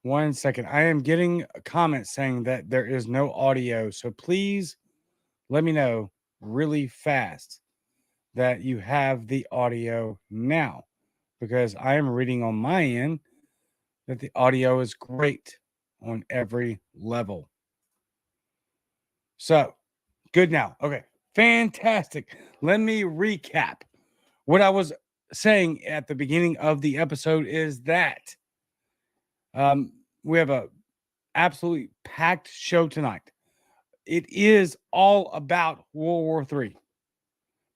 1 second. I am getting a comment saying that there is no audio. So please let me know really fast that you have the audio now, because I am reading on my end that the audio is great on every level. So good now. Okay. Fantastic. Let me recap. What I was saying at the beginning of the episode is that um, we have a absolutely packed show tonight. It is all about World War III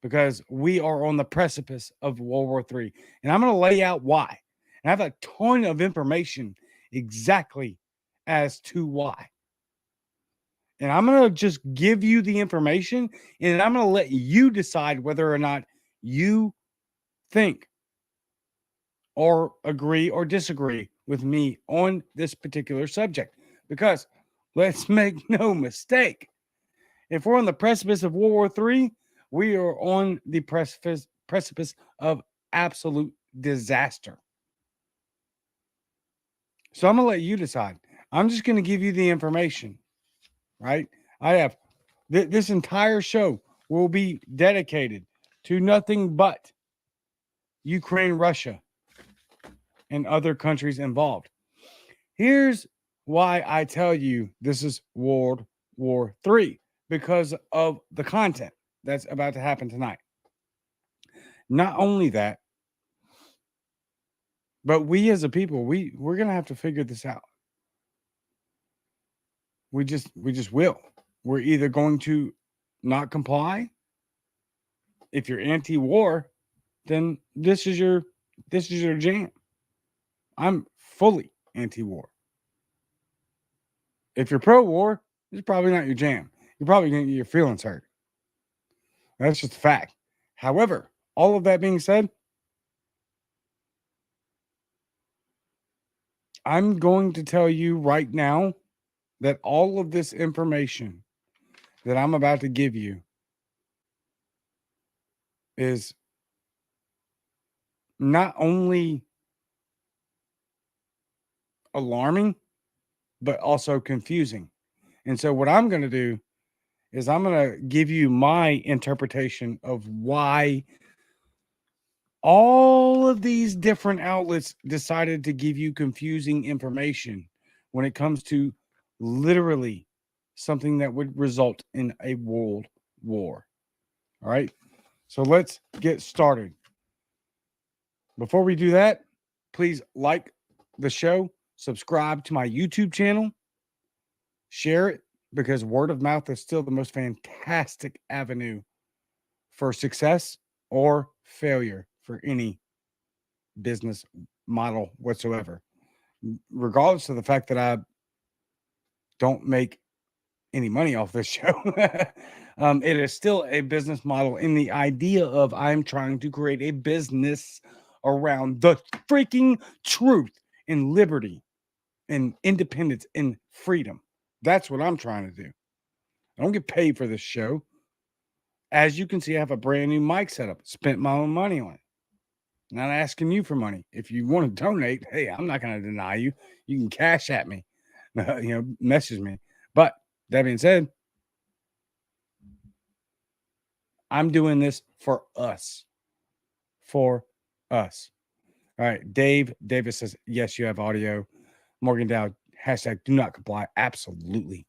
because we are on the precipice of World War III. And I'm going to lay out why. And I have a ton of information exactly as to why. And I'm going to just give you the information, and I'm going to let you decide whether or not you think or agree or disagree with me on this particular subject. Because let's make no mistake, if we're on the precipice of World War III, we are on the precipice of absolute disaster. So I'm going to let you decide. I'm just going to give you the information, right? I have this entire show will be dedicated to nothing but Ukraine, Russia, and other countries involved. Here's why I tell you this is World War III, because of the content that's about to happen tonight. Not only that, but we as a people, we're gonna have to figure this out. We just will. We're either going to not comply. If you're anti-war, then this is your jam. I'm fully anti-war. If you're pro-war, it's probably not your jam. You're probably gonna get your feelings hurt. That's just a fact. However, all of that being said, I'm going to tell you right now that all of this information that I'm about to give you is not only alarming, but also confusing. And so, what I'm going to do is I'm going to give you my interpretation of why all of these different outlets decided to give you confusing information when it comes to literally something that would result in a world war. All right. So let's get started. Before we do that, please like the show, subscribe to my YouTube channel, share it, because word of mouth is still the most fantastic avenue for success or failure for any business model whatsoever. Regardless of the fact that I don't make any money off this show, it is still a business model in the idea of I'm trying to create a business around the freaking truth and liberty and independence and freedom. That's what I'm trying to do. I don't get paid for this show. As you can see, I have a brand new mic setup. Spent my own money on it. Not asking you for money. If you want to donate, hey, I'm not going to deny you. You can cash at me, message me. But that being said, I'm doing this for us. For us. All right. Dave Davis says, yes, you have audio. Morgan Dow, hashtag do not comply. Absolutely.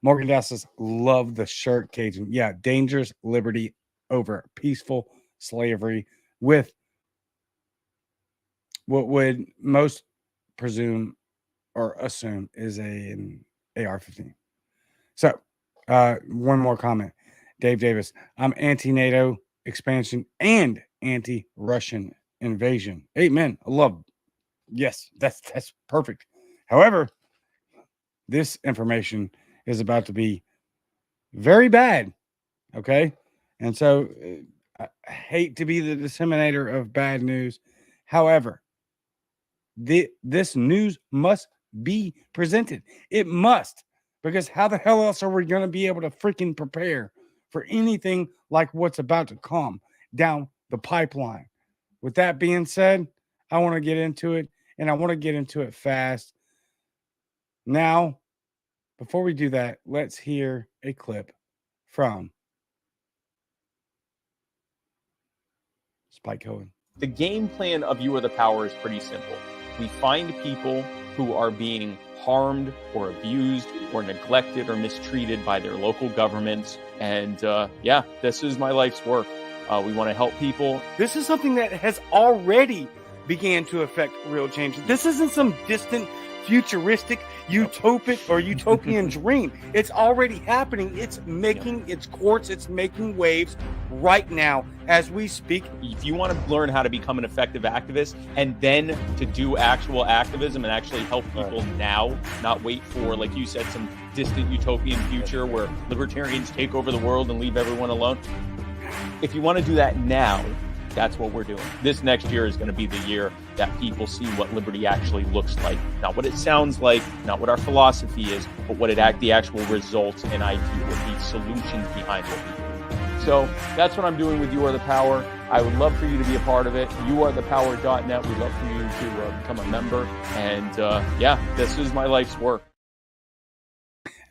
Morgan Dow says, love the shirt, Cajun. Yeah. Dangerous liberty over peaceful slavery with what would most presume or assume is an AR-15. So, one more comment. Dave Davis, I'm anti-NATO expansion and anti-Russian invasion. Amen. I love. Yes, that's perfect. However, this information is about to be very bad. Okay, and so I hate to be the disseminator of bad news. However, this news must be presented. It must, because how the hell else are we going to be able to freaking prepare for anything like what's about to come down the pipeline? With that being said, I want to get into it, and I want to get into it fast Now, before we do that, let's hear a clip from Spike Cohen. The game plan of You Are the Power is pretty simple. We find people who are being harmed or abused or neglected or mistreated by their local governments. And yeah, this is my life's work. We want to help people. This is something that has already began to affect real change. This isn't some distant, futuristic, utopian dream. It's already happening. It's making its course. It's making waves right now as we speak. If you want to learn how to become an effective activist and then to do actual activism and actually help people now, not wait for, like you said, some distant utopian future where libertarians take over the world and leave everyone alone. If you want to do that now, that's what we're doing. This next year is going to be the year that people see what liberty actually looks like. Not what it sounds like, not what our philosophy is, but what the actual results and ideas, the solutions behind what we do. So that's what I'm doing with You Are the Power. I would love for you to be a part of it. youarethepower.net. We'd love for you to become a member. And yeah, this is my life's work.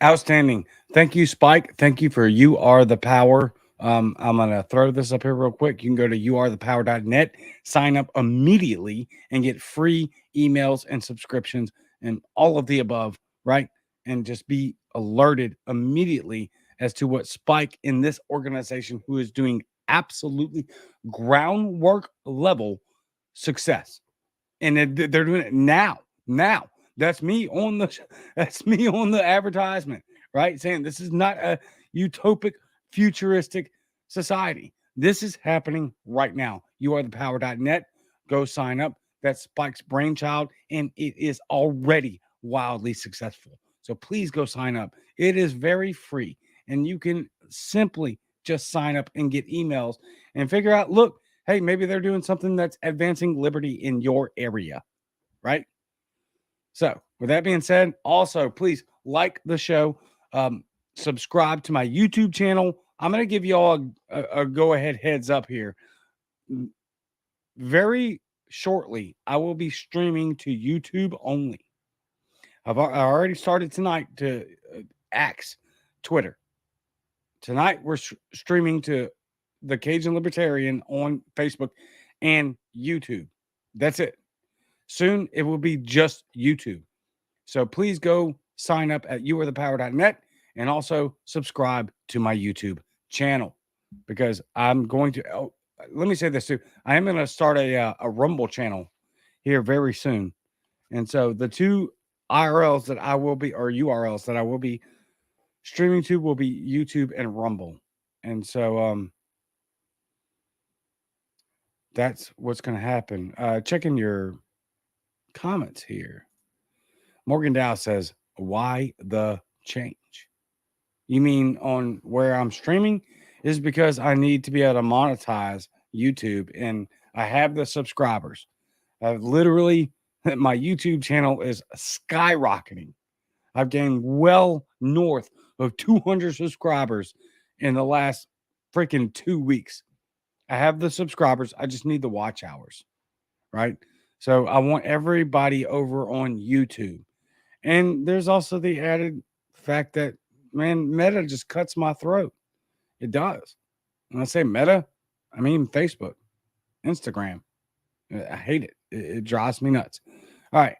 Outstanding. Thank you, Spike. Thank you for You Are the Power. I'm going to throw this up here real quick. You can go to youarethepower.net, sign up immediately, and get free emails and subscriptions and all of the above, right? And just be alerted immediately as to what Spike in this organization, who is doing absolutely groundwork level success. And they're doing it now. That's me on the advertisement, right? Saying this is not a utopic, futuristic society. This is happening right now. Youarethepower.net. Go sign up. That's Spike's brainchild, and it is already wildly successful. So please go sign up. It is very free, and you can simply just sign up and get emails and figure out, look, hey, maybe they're doing something that's advancing liberty in your area, right? So with that being said, also, please like the show. Subscribe to my YouTube channel. I'm going to give you all a go-ahead heads up here. Very shortly, I will be streaming to YouTube only. I already started tonight to X, Twitter. Tonight, we're streaming to the Cajun Libertarian on Facebook and YouTube. That's it. Soon, it will be just YouTube. So please go sign up at youarethepower.net and also subscribe to my YouTube channel, because I'm going to, let me say this too. I am going to start a Rumble channel here very soon. And so the two URLs that I will be streaming to will be YouTube and Rumble. And so that's what's going to happen. Checking your comments here. Morgan Dow says, why the change? You mean on where I'm streaming? Is because I need to be able to monetize YouTube, and I have the subscribers. I've literally, my YouTube channel is skyrocketing. I've gained well north of 200 subscribers in the last freaking 2 weeks. I have the subscribers. I just need the watch hours, right? So I want everybody over on YouTube. And there's also the added fact that, man, Meta just cuts my throat. It does. When I say Meta, I mean Facebook, Instagram. I hate it. It drives me nuts. All right.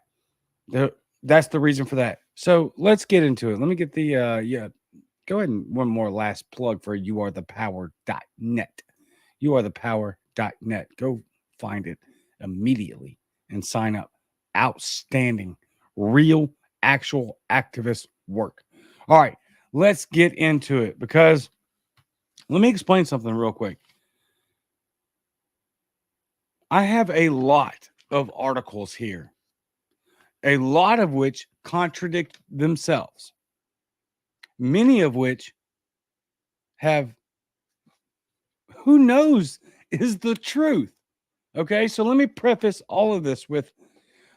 That's the reason for that. So let's get into it. Let me get the, go ahead and one more last plug for youarethepower.net. Youarethepower.net. Go find it immediately and sign up. Outstanding, real, actual activist work. All right, let's get into it, because let me explain something real quick. I have a lot of articles here, a lot of which contradict themselves, many of which have, who knows, is the truth. Okay, so let me preface all of this with,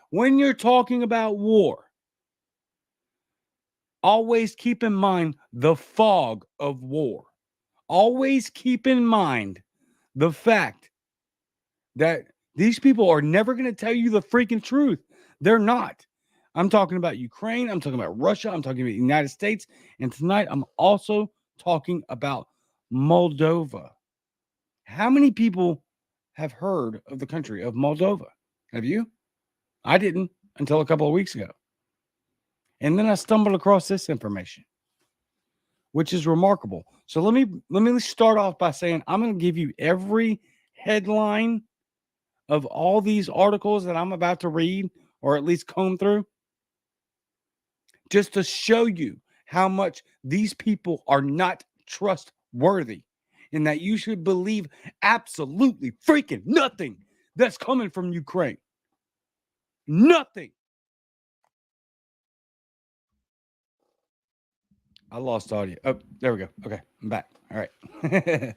when you're talking about war, always keep in mind the fog of war. Always keep in mind the fact that these people are never going to tell you the freaking truth. They're not. I'm talking about Ukraine. I'm talking about Russia. I'm talking about the United States. And tonight, I'm also talking about Moldova. How many people have heard of the country of Moldova? Have you? I didn't until a couple of weeks ago. And then I stumbled across this information, which is remarkable. So let me start off by saying I'm going to give you every headline of all these articles that I'm about to read, or at least comb through, just to show you how much these people are not trustworthy and that you should believe absolutely freaking nothing that's coming from Ukraine. Nothing. I lost audio. Oh, there we go. Okay, I'm back. All right.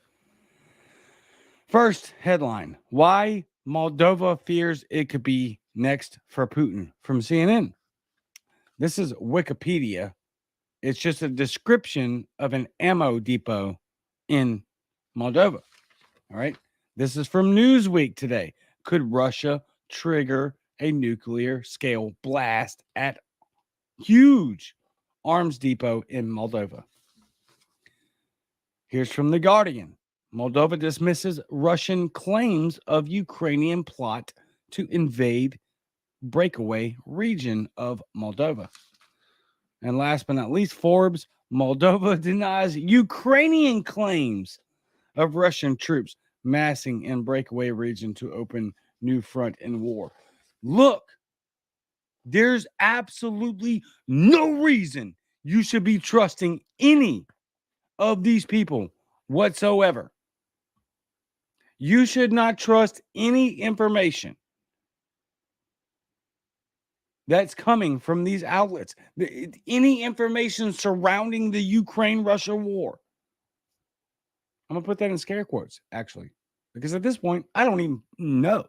First headline: Why Moldova fears it could be next for Putin, from CNN. This is Wikipedia. It's just a description of an ammo depot in Moldova. All right. This is from Newsweek today. Could Russia trigger a nuclear scale blast at huge arms depot in Moldova? Here's from The Guardian. Moldova dismisses Russian claims of Ukrainian plot to invade breakaway region of Moldova. And last but not least, Forbes, Moldova denies Ukrainian claims of Russian troops massing in breakaway region to open new front in war. Look, there's absolutely no reason you should be trusting any of these people whatsoever. You should not trust any information that's coming from these outlets. Any information surrounding the Ukraine-Russia war. I'm going to put that in scare quotes, actually, because at this point, I don't even know.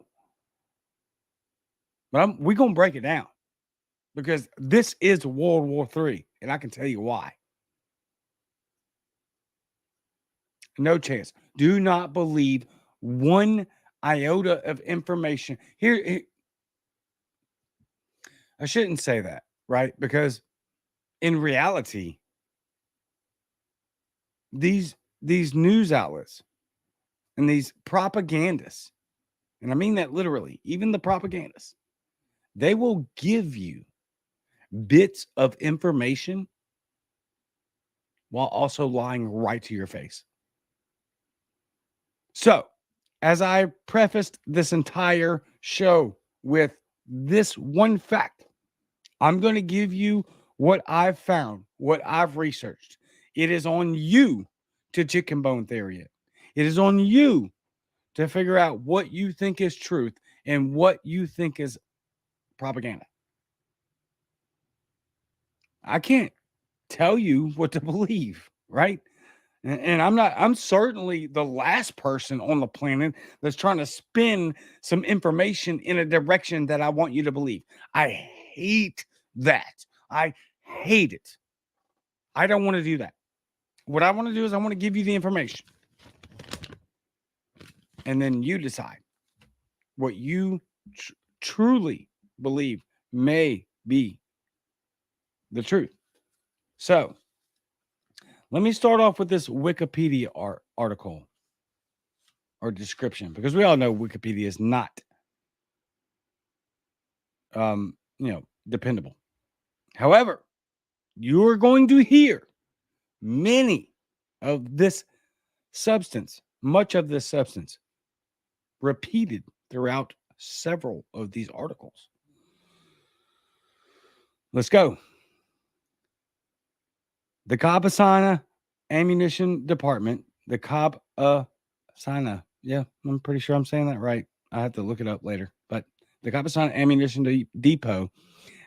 But we're going to break it down because this is World War III, and I can tell you why. No chance. Do not believe one iota of information. Here, I shouldn't say that, right? Because in reality, these news outlets and these propagandists, and I mean that literally, even the propagandists, they will give you bits of information while also lying right to your face. So, as I prefaced this entire show with this one fact, I'm going to give you what I've found, what I've researched. It is on you to chicken bone theory it. It is on you to figure out what you think is truth and what you think is propaganda. I can't tell you what to believe, right? And I'm certainly the last person on the planet that's trying to spin some information in a direction that I want you to believe. I hate that. I hate it. I don't want to do that. What I want to do is I want to give you the information. And then you decide what you truly believe may be the truth. So, let me start off with this Wikipedia article or description, because we all know Wikipedia is not, dependable. However, you are going to hear much of this substance repeated throughout several of these articles. Let's go. The Kabasana Ammunition Department, the Kabasana, yeah, I'm pretty sure I'm saying that right. I have to look it up later. But the Kabasana Ammunition Depot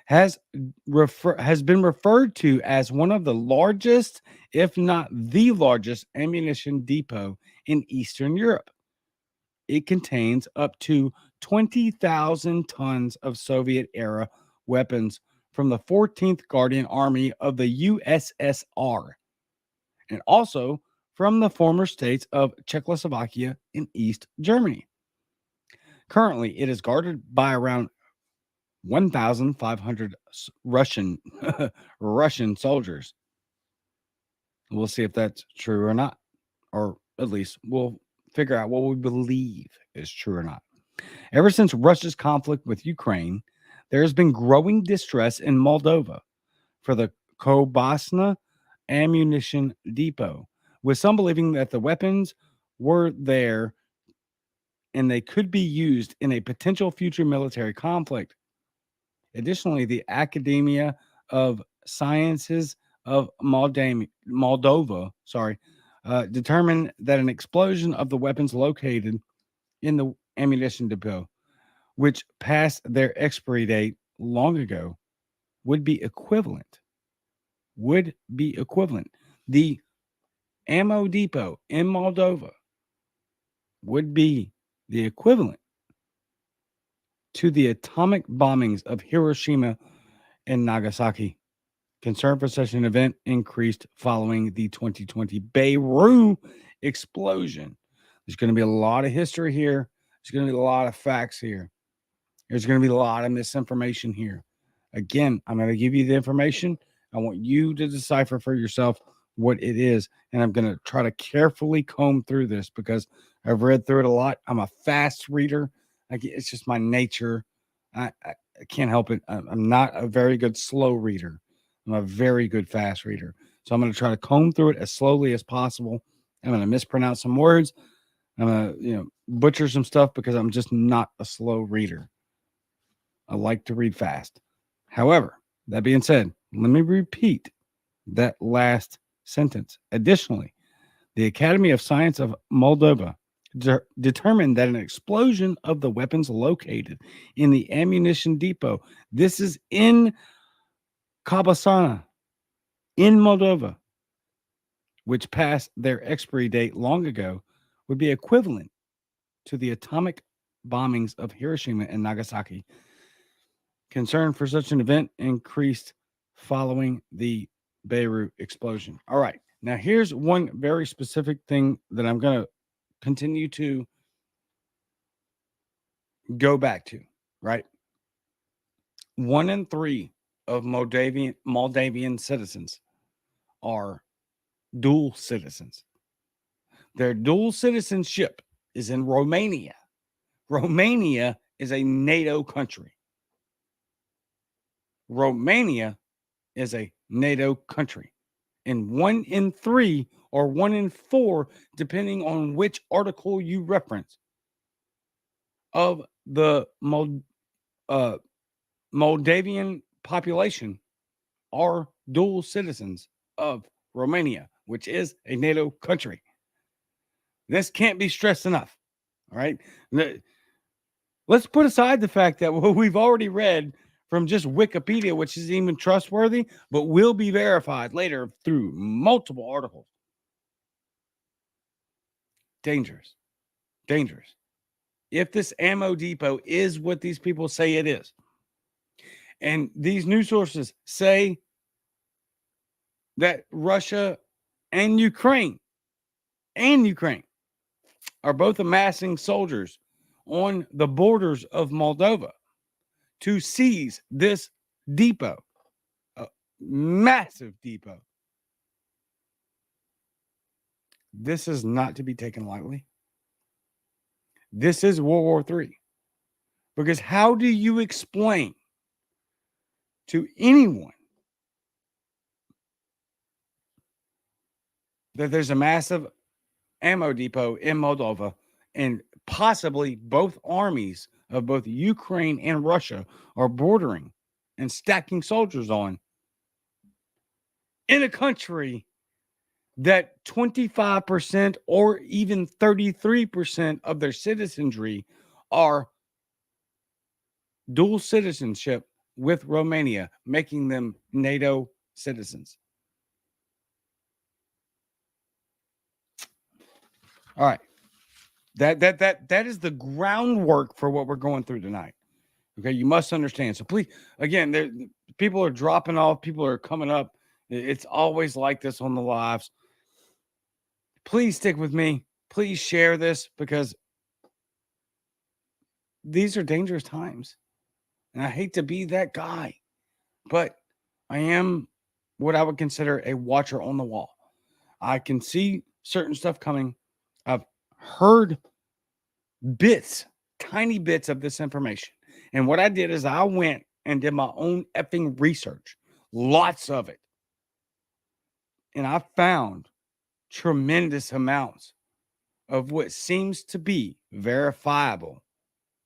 has been referred to as one of the largest, if not the largest, ammunition depot in Eastern Europe. It contains up to 20,000 tons of Soviet-era weapons from the 14th Guardian Army of the USSR, and also from the former states of Czechoslovakia and East Germany. Currently, it is guarded by around 1,500 Russian Russian soldiers. We'll see if that's true or not, or at least we'll figure out what we believe is true or not. Ever since Russia's conflict with Ukraine, there has been growing distress in Moldova for the Kobasna ammunition depot, with some believing that the weapons were there and they could be used in a potential future military conflict. Additionally, the Academia of Sciences of Moldova, determined that an explosion of the weapons located in the ammunition depot, which passed their expiry date long ago, would be equivalent. The ammo depot in Moldova would be the equivalent to the atomic bombings of Hiroshima and Nagasaki. Concern for such an event increased following the 2020 Beirut explosion. There's going to be a lot of history here. There's going to be a lot of facts here. There's going to be a lot of misinformation here. Again, I'm going to give you the information. I want you to decipher for yourself what it is. And I'm going to try to carefully comb through this because I've read through it a lot. I'm a fast reader. It's just my nature. I can't help it. I'm not a very good slow reader. I'm a very good fast reader. So I'm going to try to comb through it as slowly as possible. I'm going to mispronounce some words. I'm going to, butcher some stuff because I'm just not a slow reader. I like to read fast. However, that being said, let me repeat that last sentence. Additionally, the Academy of Science of Moldova determined that an explosion of the weapons located in the ammunition depot, this is in Kabasana, in Moldova, which passed their expiry date long ago, would be equivalent to the atomic bombings of Hiroshima and Nagasaki. Concern for such an event increased following the Beirut explosion. All right. Now, here's one very specific thing that I'm going to continue to go back to, right? 1 in 3 of Moldavian citizens are dual citizens. Their dual citizenship is in Romania. Romania is a NATO country. Romania is a NATO country. And 1 in 3 or 1 in 4, depending on which article you reference, of the Moldavian population are dual citizens of Romania, which is a NATO country. This can't be stressed enough. All right. Let's put aside the fact that what we've already read from just Wikipedia, which isn't even trustworthy, but will be verified later through multiple articles. Dangerous. Dangerous. If this ammo depot is what these people say it is, and these news sources say that Russia and Ukraine are both amassing soldiers on the borders of Moldova to seize this depot, a massive depot. This is not to be taken lightly. This is World War III. Because how do you explain to anyone that there's a massive ammo depot in Moldova and possibly both armies of both Ukraine and Russia are bordering and stacking soldiers on in a country that 25% or even 33% of their citizenry are dual citizenship with Romania, making them NATO citizens? All right. That is the groundwork for what we're going through tonight. Okay, you must understand. So please, again, people are dropping off, people are coming up. It's always like this on the lives. Please stick with me. Please share this because these are dangerous times. And I hate to be that guy, but I am what I would consider a watcher on the wall. I can see certain stuff coming. I've heard bits, tiny bits of this information. And what I did is I went and did my own effing research, lots of it. And I found tremendous amounts of what seems to be verifiable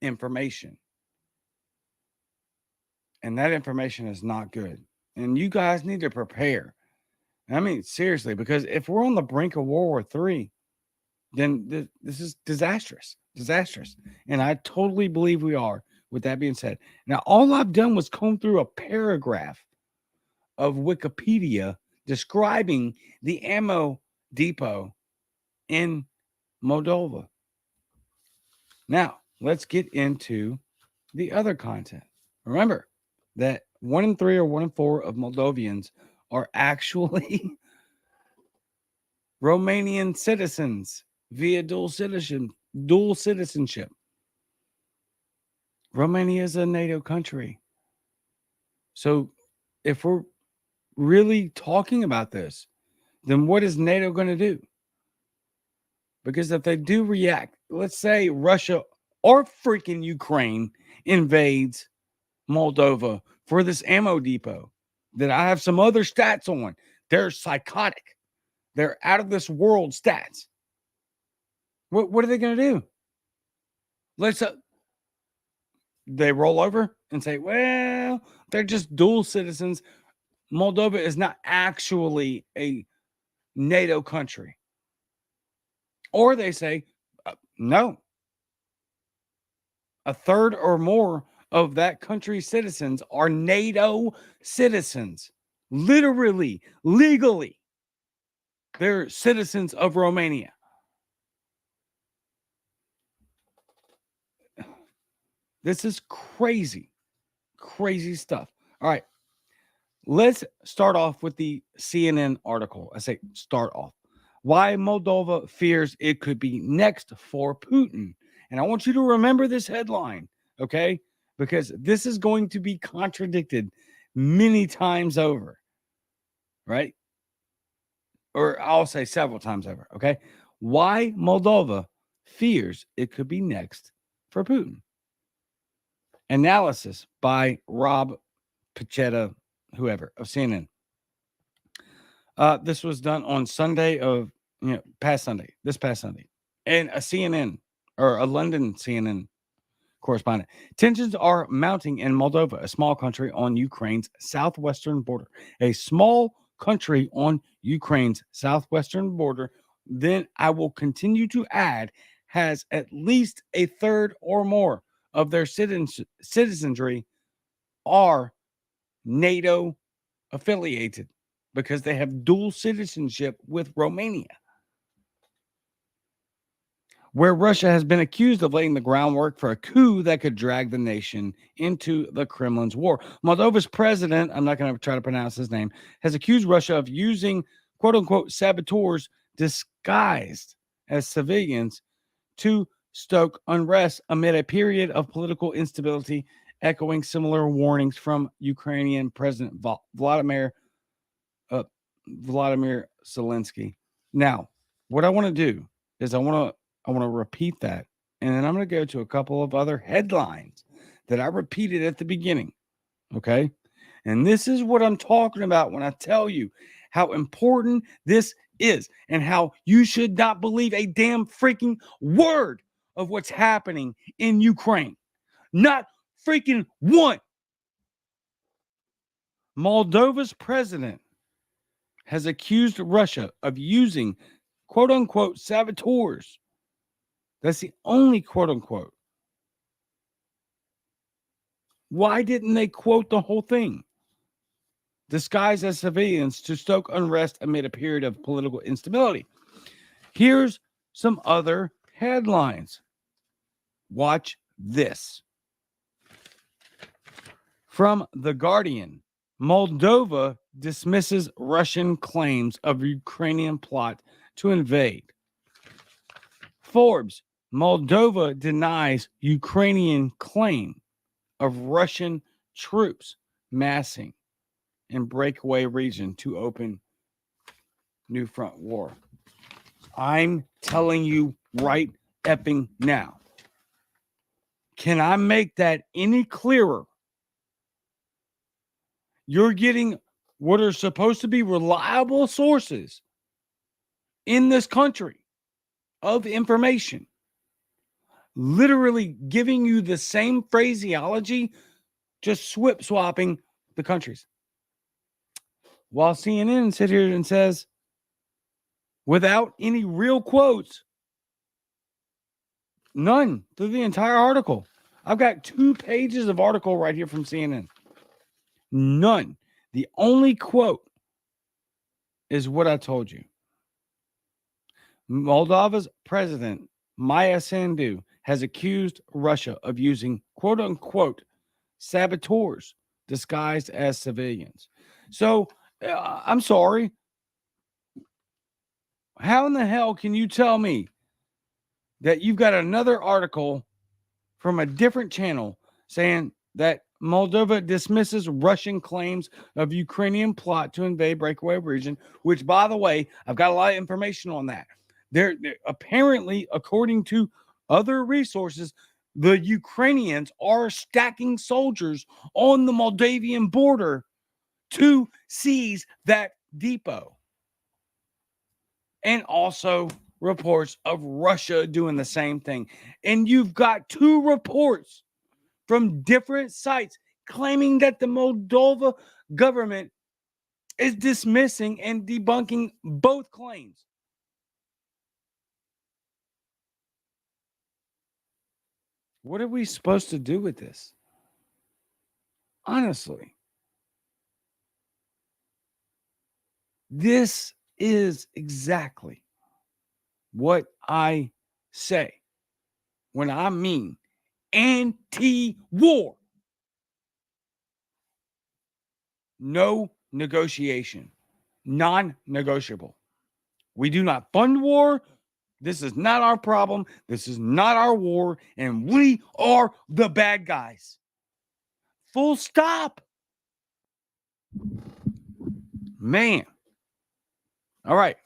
information. And that information is not good. And you guys need to prepare. I mean, seriously, because if we're on the brink of World War III, then this is disastrous. And I totally believe we are, with that being said. Now, all I've done was comb through a paragraph of Wikipedia describing the ammo depot in Moldova. Now, let's get into the other content. Remember that 1 in 3 or 1 in 4 of Moldovians are actually Romanian citizens via dual citizenship. Romania is a NATO country. So if we're really talking about this, then what is NATO going to do? Because if they do react, let's say Russia or freaking Ukraine invades Moldova for this ammo depot that I have some other stats on. They're psychotic. They're out of this world stats. What are they going to do? They roll over and say, well, they're just dual citizens. Moldova is not actually a NATO country. Or they say, no. A third or more of that country's citizens are NATO citizens. Literally, legally. They're citizens of Romania. This is crazy, crazy stuff. All right, let's start off with the CNN article. I say start off. Why Moldova fears it could be next for Putin. And I want you to remember this headline, okay? Because this is going to be contradicted many times over, right? Or I'll say several times over, okay? Why Moldova fears it could be next for Putin. Analysis by Rob Pachetta, whoever, of CNN. This was done on Sunday of, this past Sunday. And a CNN, or a London CNN correspondent. Tensions are mounting in Moldova, a small country on Ukraine's southwestern border. A small country on Ukraine's southwestern border, then I will continue to add, has at least a third or more of their citizenry are NATO affiliated because they have dual citizenship with Romania, where Russia has been accused of laying the groundwork for a coup that could drag the nation into the Kremlin's war. Moldova's president, I'm not going to try to pronounce his name, has accused Russia of using quote-unquote saboteurs disguised as civilians to stoke unrest amid a period of political instability, echoing similar warnings from Ukrainian President Vladimir Zelensky. Now, what I want to do is I want to repeat that, and then I'm going to go to a couple of other headlines that I repeated at the beginning, okay? And this is what I'm talking about when I tell you how important this is and how you should not believe a damn freaking word of what's happening in Ukraine. Not freaking one. Moldova's president has accused Russia of using quote-unquote saboteurs. That's the only quote-unquote. Why didn't they quote the whole thing? Disguised as civilians to stoke unrest amid a period of political instability. Here's some other headlines. Watch this. From The Guardian, Moldova dismisses Russian claims of Ukrainian plot to invade. Forbes, Moldova denies Ukrainian claim of Russian troops massing in breakaway region to open new front war. I'm telling you right effing now. Can I make that any clearer? You're getting what are supposed to be reliable sources in this country of information, literally giving you the same phraseology, just swapping the countries. While CNN sits here and says, without any real quotes, none through the entire article. I've got 2 pages of article right here from CNN. None. The only quote is what I told you. Moldova's president, Maya Sandu, has accused Russia of using quote unquote saboteurs disguised as civilians. So I'm sorry. How in the hell can you tell me that you've got another article from a different channel saying that Moldova dismisses Russian claims of Ukrainian plot to invade breakaway region, which, by the way, I've got a lot of information on that. They're apparently, according to other resources, the Ukrainians are stacking soldiers on the Moldavian border to seize that depot. And also reports of Russia doing the same thing. And you've got 2 reports from different sites claiming that the Moldova government is dismissing and debunking both claims. What are we supposed to do with this? Honestly, this is exactly what I say when I mean anti-war. No negotiation. Non-negotiable. We do not fund war. This is not our problem. This is not our war. And we are the bad guys. Full stop. Man. All right.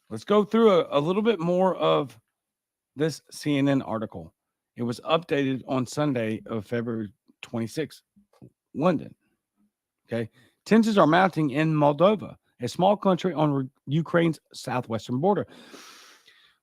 Let's go through a little bit more of this CNN article. It was updated on Sunday of February 26th, London. Okay. Tensions are mounting in Moldova, a small country on Ukraine's southwestern border,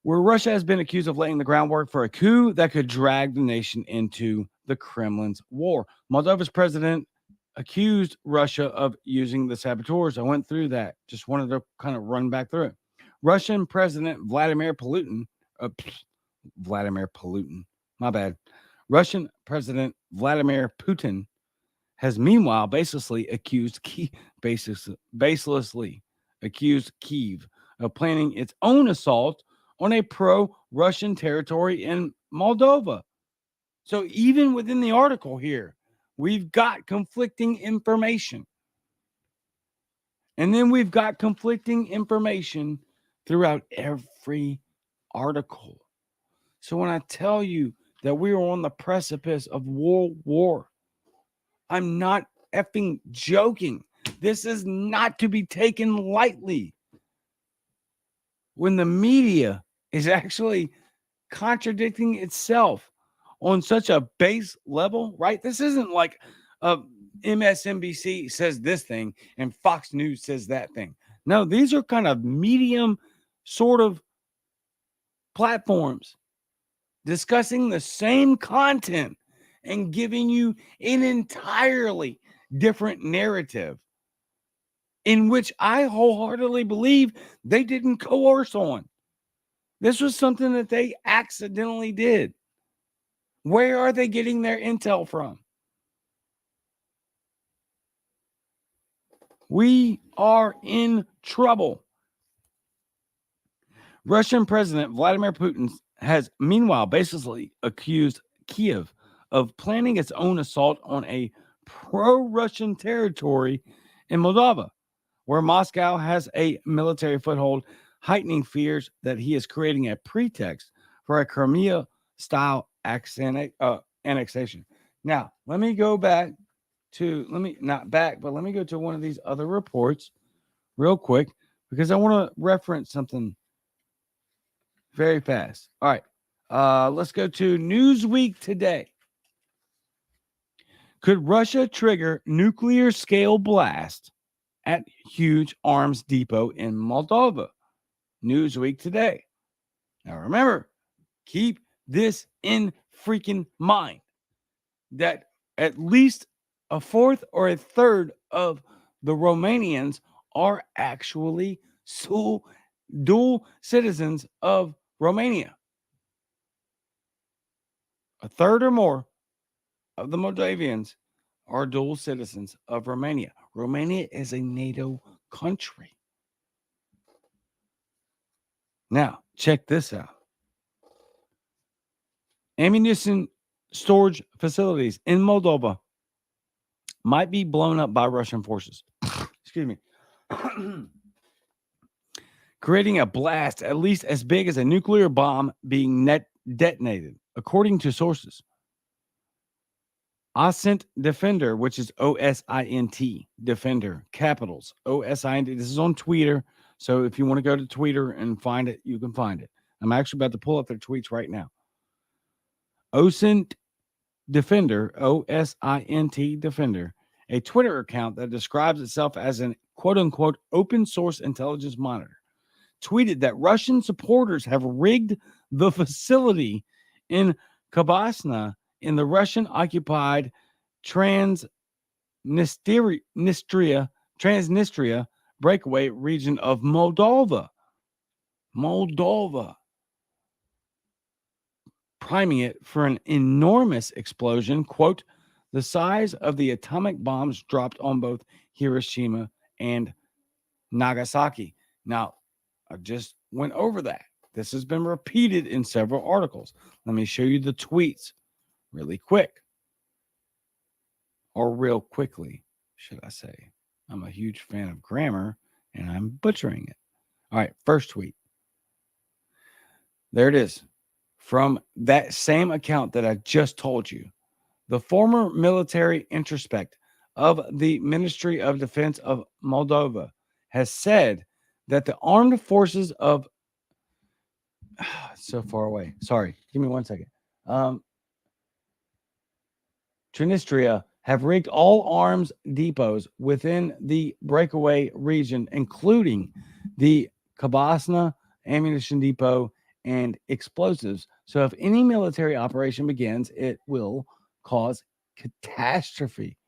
where Russia has been accused of laying the groundwork for a coup that could drag the nation into the Kremlin's war. Moldova's president accused Russia of using the saboteurs. I went through that. Just wanted to kind of run back through it. Russian President Vladimir Putin, my bad. Russian President Vladimir Putin has meanwhile baselessly accused Kyiv of planning its own assault on a pro-Russian territory in Moldova. So even within the article here, we've got conflicting information. And then we've got conflicting information throughout every article. So when I tell you that we are on the precipice of world war, I'm not effing joking. This is not to be taken lightly. When the media is actually contradicting itself on such a base level, right? This isn't like MSNBC says this thing and Fox News says that thing. No, these are kind of medium sort of platforms discussing the same content and giving you an entirely different narrative in which I wholeheartedly believe they didn't coerce on. This was something that they accidentally did. Where are they getting their intel from? We are in trouble. Russian President Vladimir Putin has meanwhile basically accused Kyiv of planning its own assault on a pro-Russian territory in Moldova, where Moscow has a military foothold, heightening fears that he is creating a pretext for a Crimea-style annexation. Now, let me go back to, let me go to one of these other reports real quick because I want to reference something very fast. All right. Let's go to Newsweek today. Could Russia trigger nuclear scale blast at huge arms depot in Moldova? Newsweek today. Now remember, keep this in freaking mind that at least a fourth or a third of the Romanians are actually dual citizens of Romania. A third or more of the Moldavians are dual citizens of Romania. Romania is a NATO country. Now, check this out. Ammunition storage facilities in Moldova might be blown up by Russian forces. Excuse me. Creating a blast at least as big as a nuclear bomb being detonated, according to sources. OSINT Defender, which is OSINT Defender, capitals, OSINT. This is on Twitter. So if you want to go to Twitter and find it, you can find it. I'm actually about to pull up their tweets right now. OSINT Defender, OSINT Defender, a Twitter account that describes itself as an quote-unquote open source intelligence monitor, tweeted that Russian supporters have rigged the facility in Kabasna in the Russian-occupied Transnistria breakaway region of Moldova. Priming it for an enormous explosion, quote, the size of the atomic bombs dropped on both Hiroshima and Nagasaki. Now, I just went over that. This has been repeated in several articles. Let me show you the tweets really quick. Or real quickly, should I say. I'm a huge fan of grammar, and I'm butchering it. All right, first tweet. There it is. From that same account that I just told you. The former military introspect of the Ministry of Defense of Moldova has said that the armed forces of so far away. Sorry, give me 1 second. Transnistria have rigged all arms depots within the breakaway region, including the Kabasna ammunition depot and explosives. So if any military operation begins, it will cause catastrophe.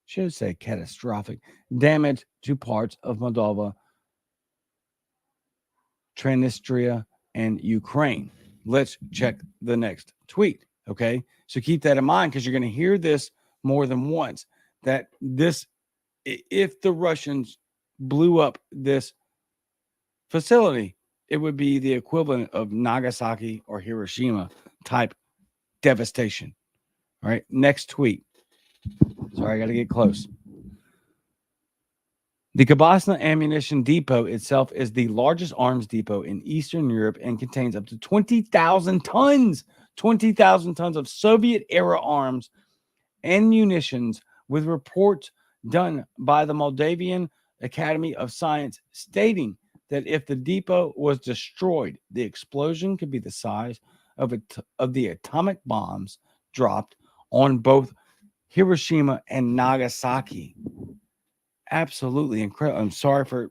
Should say catastrophic damage to parts of Moldova, Transnistria, and Ukraine. Let's check the next tweet. Okay. So keep that in mind because you're going to hear this more than once. That this, if the Russians blew up this facility, it would be the equivalent of Nagasaki or Hiroshima type devastation. All right. Next tweet. Sorry, I got to get close. The Kabasna ammunition depot itself is the largest arms depot in Eastern Europe and contains up to 20,000 tons of Soviet-era arms and munitions, with reports done by the Moldavian Academy of Science stating that if the depot was destroyed, the explosion could be the size of the atomic bombs dropped on both Hiroshima and Nagasaki. Absolutely incredible. I'm sorry for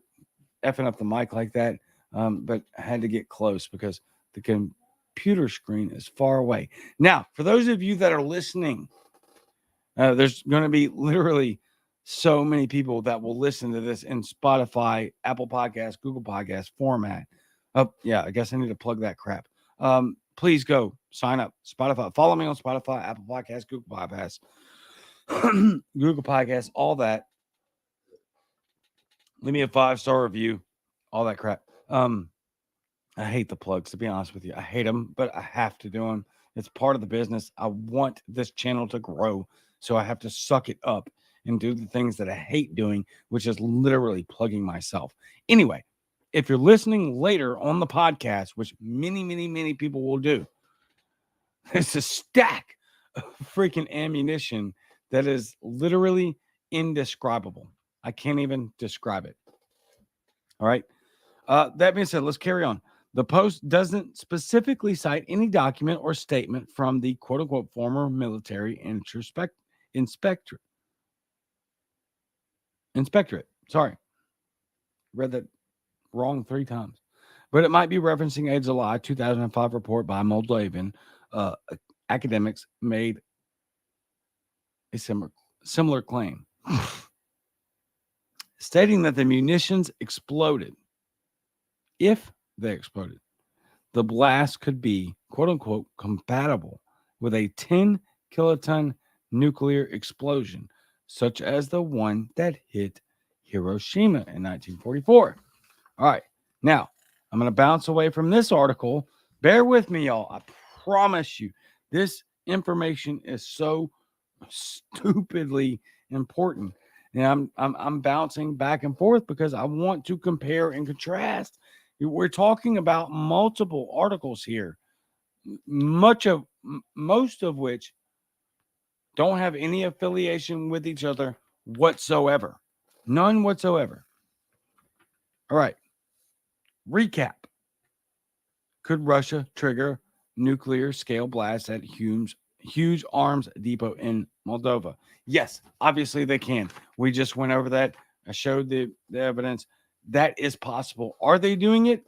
effing up the mic like that, but I had to get close because the computer screen is far away. Now, for those of you that are listening, there's going to be literally so many people that will listen to this in Spotify, Apple Podcasts, Google Podcasts format. Yeah, I guess I need to plug that crap. Please go sign up. Spotify. Follow me on Spotify, Apple Podcasts, Google Podcasts, Google Podcasts, all that. Leave me a 5-star review, all that crap. I hate the plugs, to be honest with you. I hate them, but I have to do them. It's part of the business. I want this channel to grow, so I have to suck it up and do the things that I hate doing, which is literally plugging myself. Anyway, if you're listening later on the podcast, which many, many, many people will do, there's a stack freaking ammunition that is literally indescribable. I can't even describe it. All right. That being said, let's carry on. The Post doesn't specifically cite any document or statement from the quote unquote former military inspectorate. Sorry, read that wrong 3 times. But it might be referencing a July 2005 report by Moldavian academics made a similar claim, stating that the munitions exploded. If they exploded, the blast could be, quote unquote, compatible with a 10 kiloton nuclear explosion, such as the one that hit Hiroshima in 1944. All right. Now, I'm going to bounce away from this article. Bear with me, y'all. I promise you, this information is so stupidly important. And I'm bouncing back and forth because I want to compare and contrast. We're talking about multiple articles here, most of which don't have any affiliation with each other whatsoever. None whatsoever. All right. Recap. Could Russia trigger nuclear scale blast at huge arms depot in Moldova? Yes, obviously they can. We just went over that. I showed the evidence. That is possible. Are they doing it?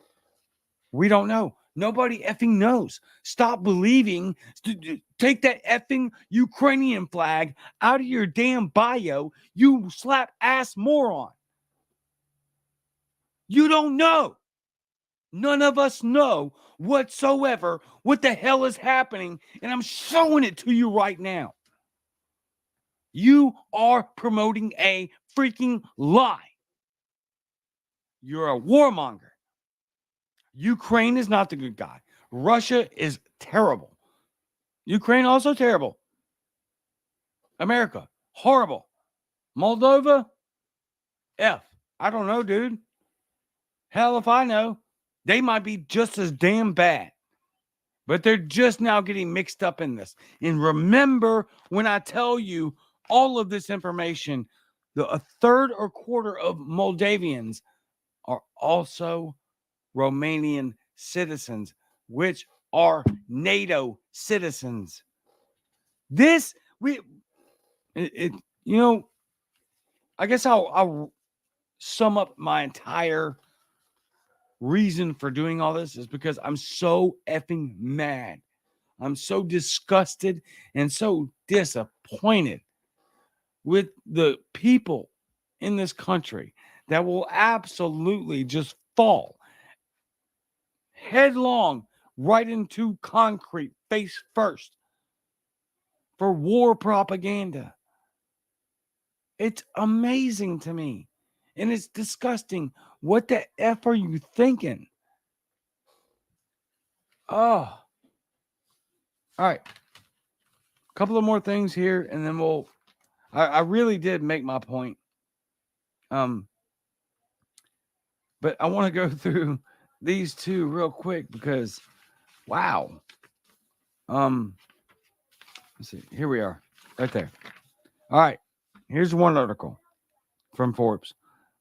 We don't know. Nobody effing knows. Stop believing. Take that effing Ukrainian flag out of your damn bio, you slap ass moron. You don't know. None of us know whatsoever what the hell is happening, and I'm showing it to you right now. You are promoting a freaking lie. You're a warmonger. Ukraine is not the good guy. Russia is terrible. Ukraine also terrible. America, horrible. Moldova, F. I don't know, dude. Hell if I know. They might be just as damn bad. But they're just now getting mixed up in this. And remember, when I tell you all of this information, a third or quarter of Moldavians are also Romanian citizens, which are NATO citizens. This, I guess I'll sum up my entire reason for doing all this is because I'm so effing mad. I'm so disgusted and so disappointed with the people in this country that will absolutely just fall headlong right into concrete face first for war propaganda. It's amazing to me. And it's disgusting. What the F are you thinking? Oh. All right. A couple of more things here, and then I really did make my point. But I want to go through these two real quick because, wow. Let's see. Here we are. Right there. All right. Here's one article from Forbes.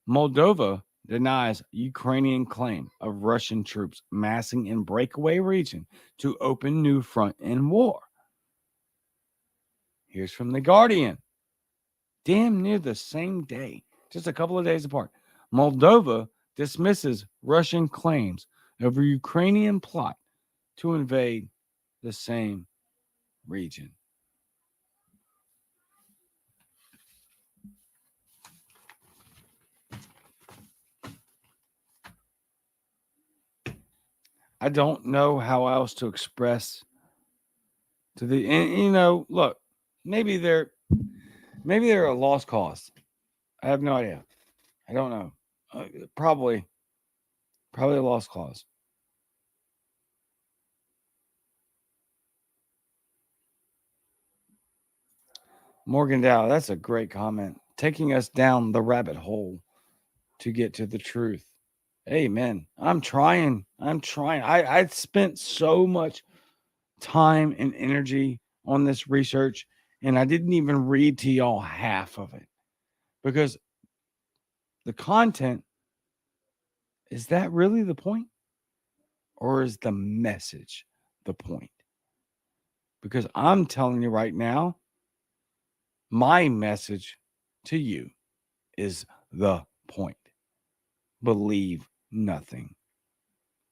Moldova denies Ukrainian claim of Russian troops massing in breakaway region to open new front in war. Here's from The Guardian. Damn near the same day, just a couple of days apart. Moldova dismisses Russian claims of a Ukrainian plot to invade the same region. I don't know how else to express to look, maybe they're a lost cause. I have no idea. I don't know. Probably a lost cause. Morgan Dow, that's a great comment. Taking us down the rabbit hole to get to the truth. Amen. I'm trying. I spent so much time and energy on this research, and I didn't even read to y'all half of it because the content, is that really the point? Or is the message the point? Because I'm telling you right now, my message to you is the point. Believe nothing.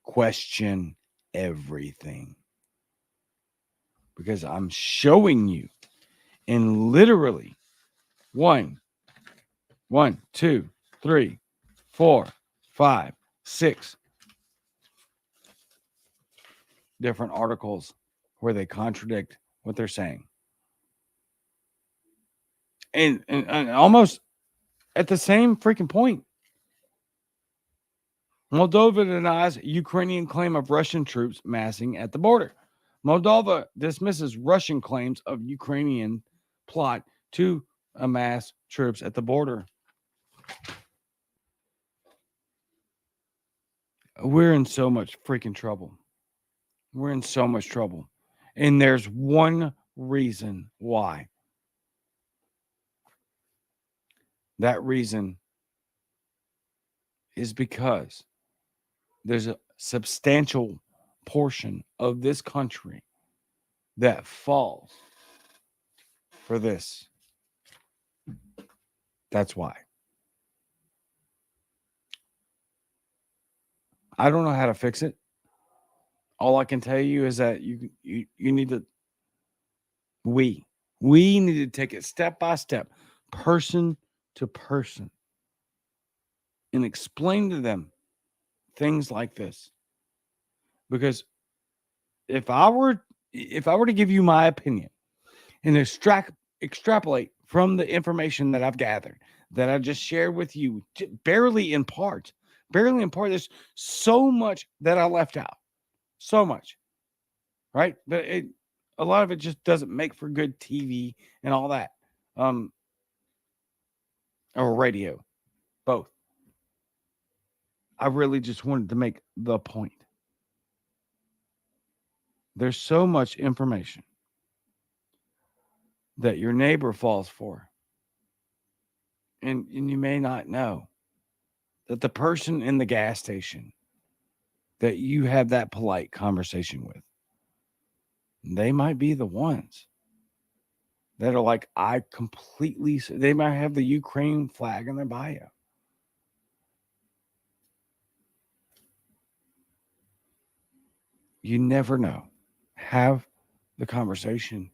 Question everything. Because I'm showing you in literally 1, 2, 3, 4, 5, 6 different articles where they contradict what they're saying. And almost at the same freaking point. Moldova denies Ukrainian claim of Russian troops massing at the border. Moldova dismisses Russian claims of Ukrainian plot to amass troops at the border. We're in so much freaking trouble. We're in so much trouble. And there's one reason why. That reason is because there's a substantial portion of this country that falls for this. That's why. I don't know how to fix it. All I can tell you is that you need to, we need to take it step by step, person to person, and explain to them things like this. Because if I were to give you my opinion and extrapolate from the information that I've gathered, that I just shared with you, barely in part, there's so much that I left out. So much, right? But a lot of it just doesn't make for good TV and all that, or radio, both. I really just wanted to make the point. There's so much information that your neighbor falls for, and you may not know that the person in the gas station that you have that polite conversation with, they might be the ones that are like, they might have the Ukraine flag in their bio. You never know. Have the conversation,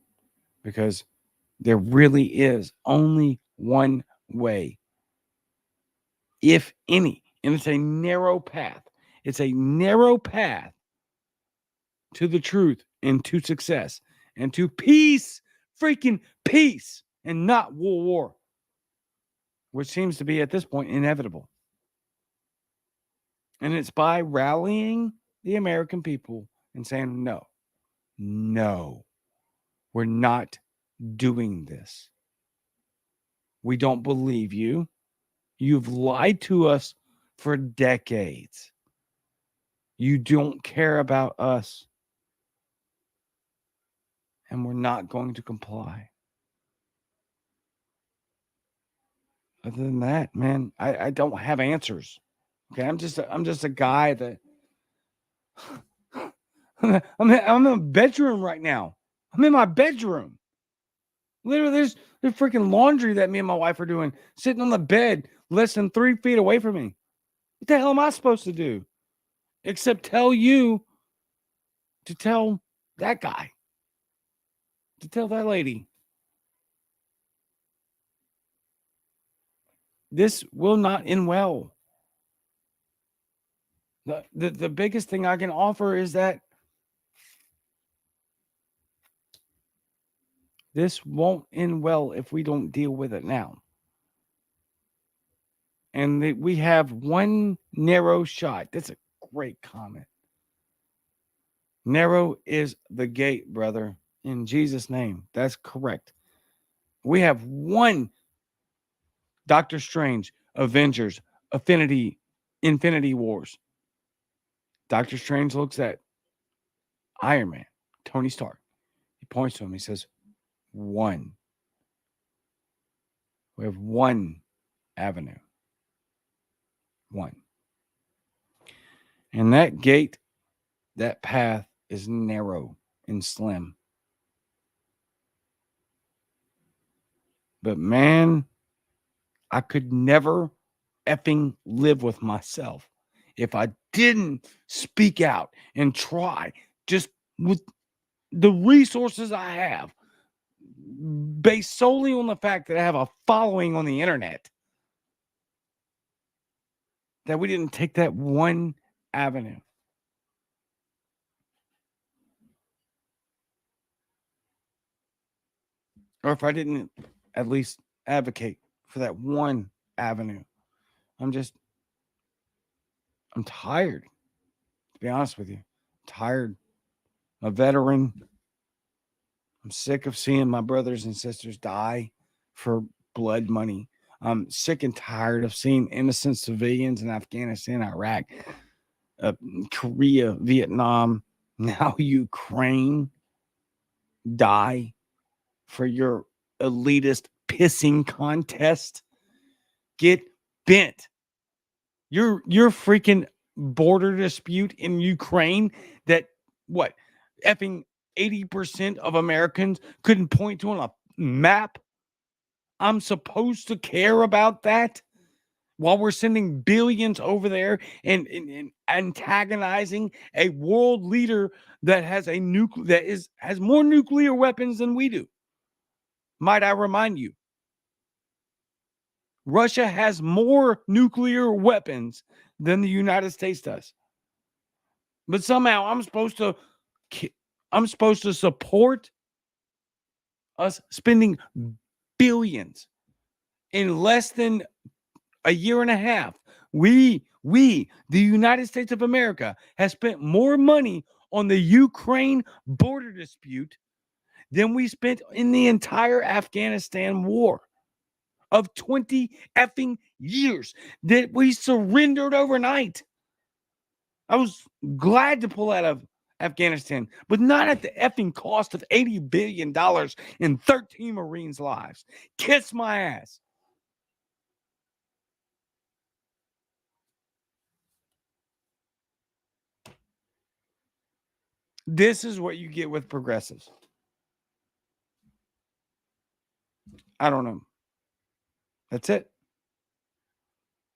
because there really is only one way, if any, and it's a narrow path. It's a narrow path to the truth and to success and to peace, freaking peace, and not war, which seems to be at this point inevitable. And it's by rallying the American people and saying, no, we're not doing this. We don't believe you. You've lied to us for decades. You don't care about us. And we're not going to comply. Other than that, man, I don't have answers. Okay, I'm just a guy that I'm in a bedroom right now. I'm in my bedroom. Literally, there's freaking laundry that me and my wife are doing, sitting on the bed less than 3 feet away from me. What the hell am I supposed to do? Except tell you to tell that guy, to tell that lady. This will not end well. The biggest thing I can offer is that this won't end well if we don't deal with it now. And we have one narrow shot. That's a great comment. Narrow is the gate, brother. In Jesus' name. That's correct. We have one Doctor Strange, Avengers, Infinity Wars. Doctor Strange looks at Iron Man, Tony Stark. He points to him. He says, one. We have one avenue. One. And that gate, that path is narrow and slim. But man, I could never effing live with myself if I didn't speak out and try just with the resources I have, based solely on the fact that I have a following on the internet, that we didn't take that one avenue. Or if I didn't at least advocate for that one avenue. I'm tired, to be honest with you. I'm tired. I'm a veteran. I'm sick of seeing my brothers and sisters die for blood money. I'm sick and tired of seeing innocent civilians in Afghanistan, Iraq, Korea, Vietnam, now Ukraine die for your elitist pissing contest. Get bent. Your freaking border dispute in Ukraine that what effing 80% of Americans couldn't point to on a map. I'm supposed to care about that while we're sending billions over there and antagonizing a world leader that has has more nuclear weapons than we do. Might I remind you, Russia has more nuclear weapons than the United States does. But somehow I'm supposed to support us spending billions in less than a year and a half. We, the United States of America, has spent more money on the Ukraine border dispute than we spent in the entire Afghanistan war of 20 effing years that we surrendered overnight. I was glad to pull out of Afghanistan, but not at the effing cost of $80 billion and 13 Marines' lives. Kiss my ass. This is what you get with progressives. I don't know. That's it.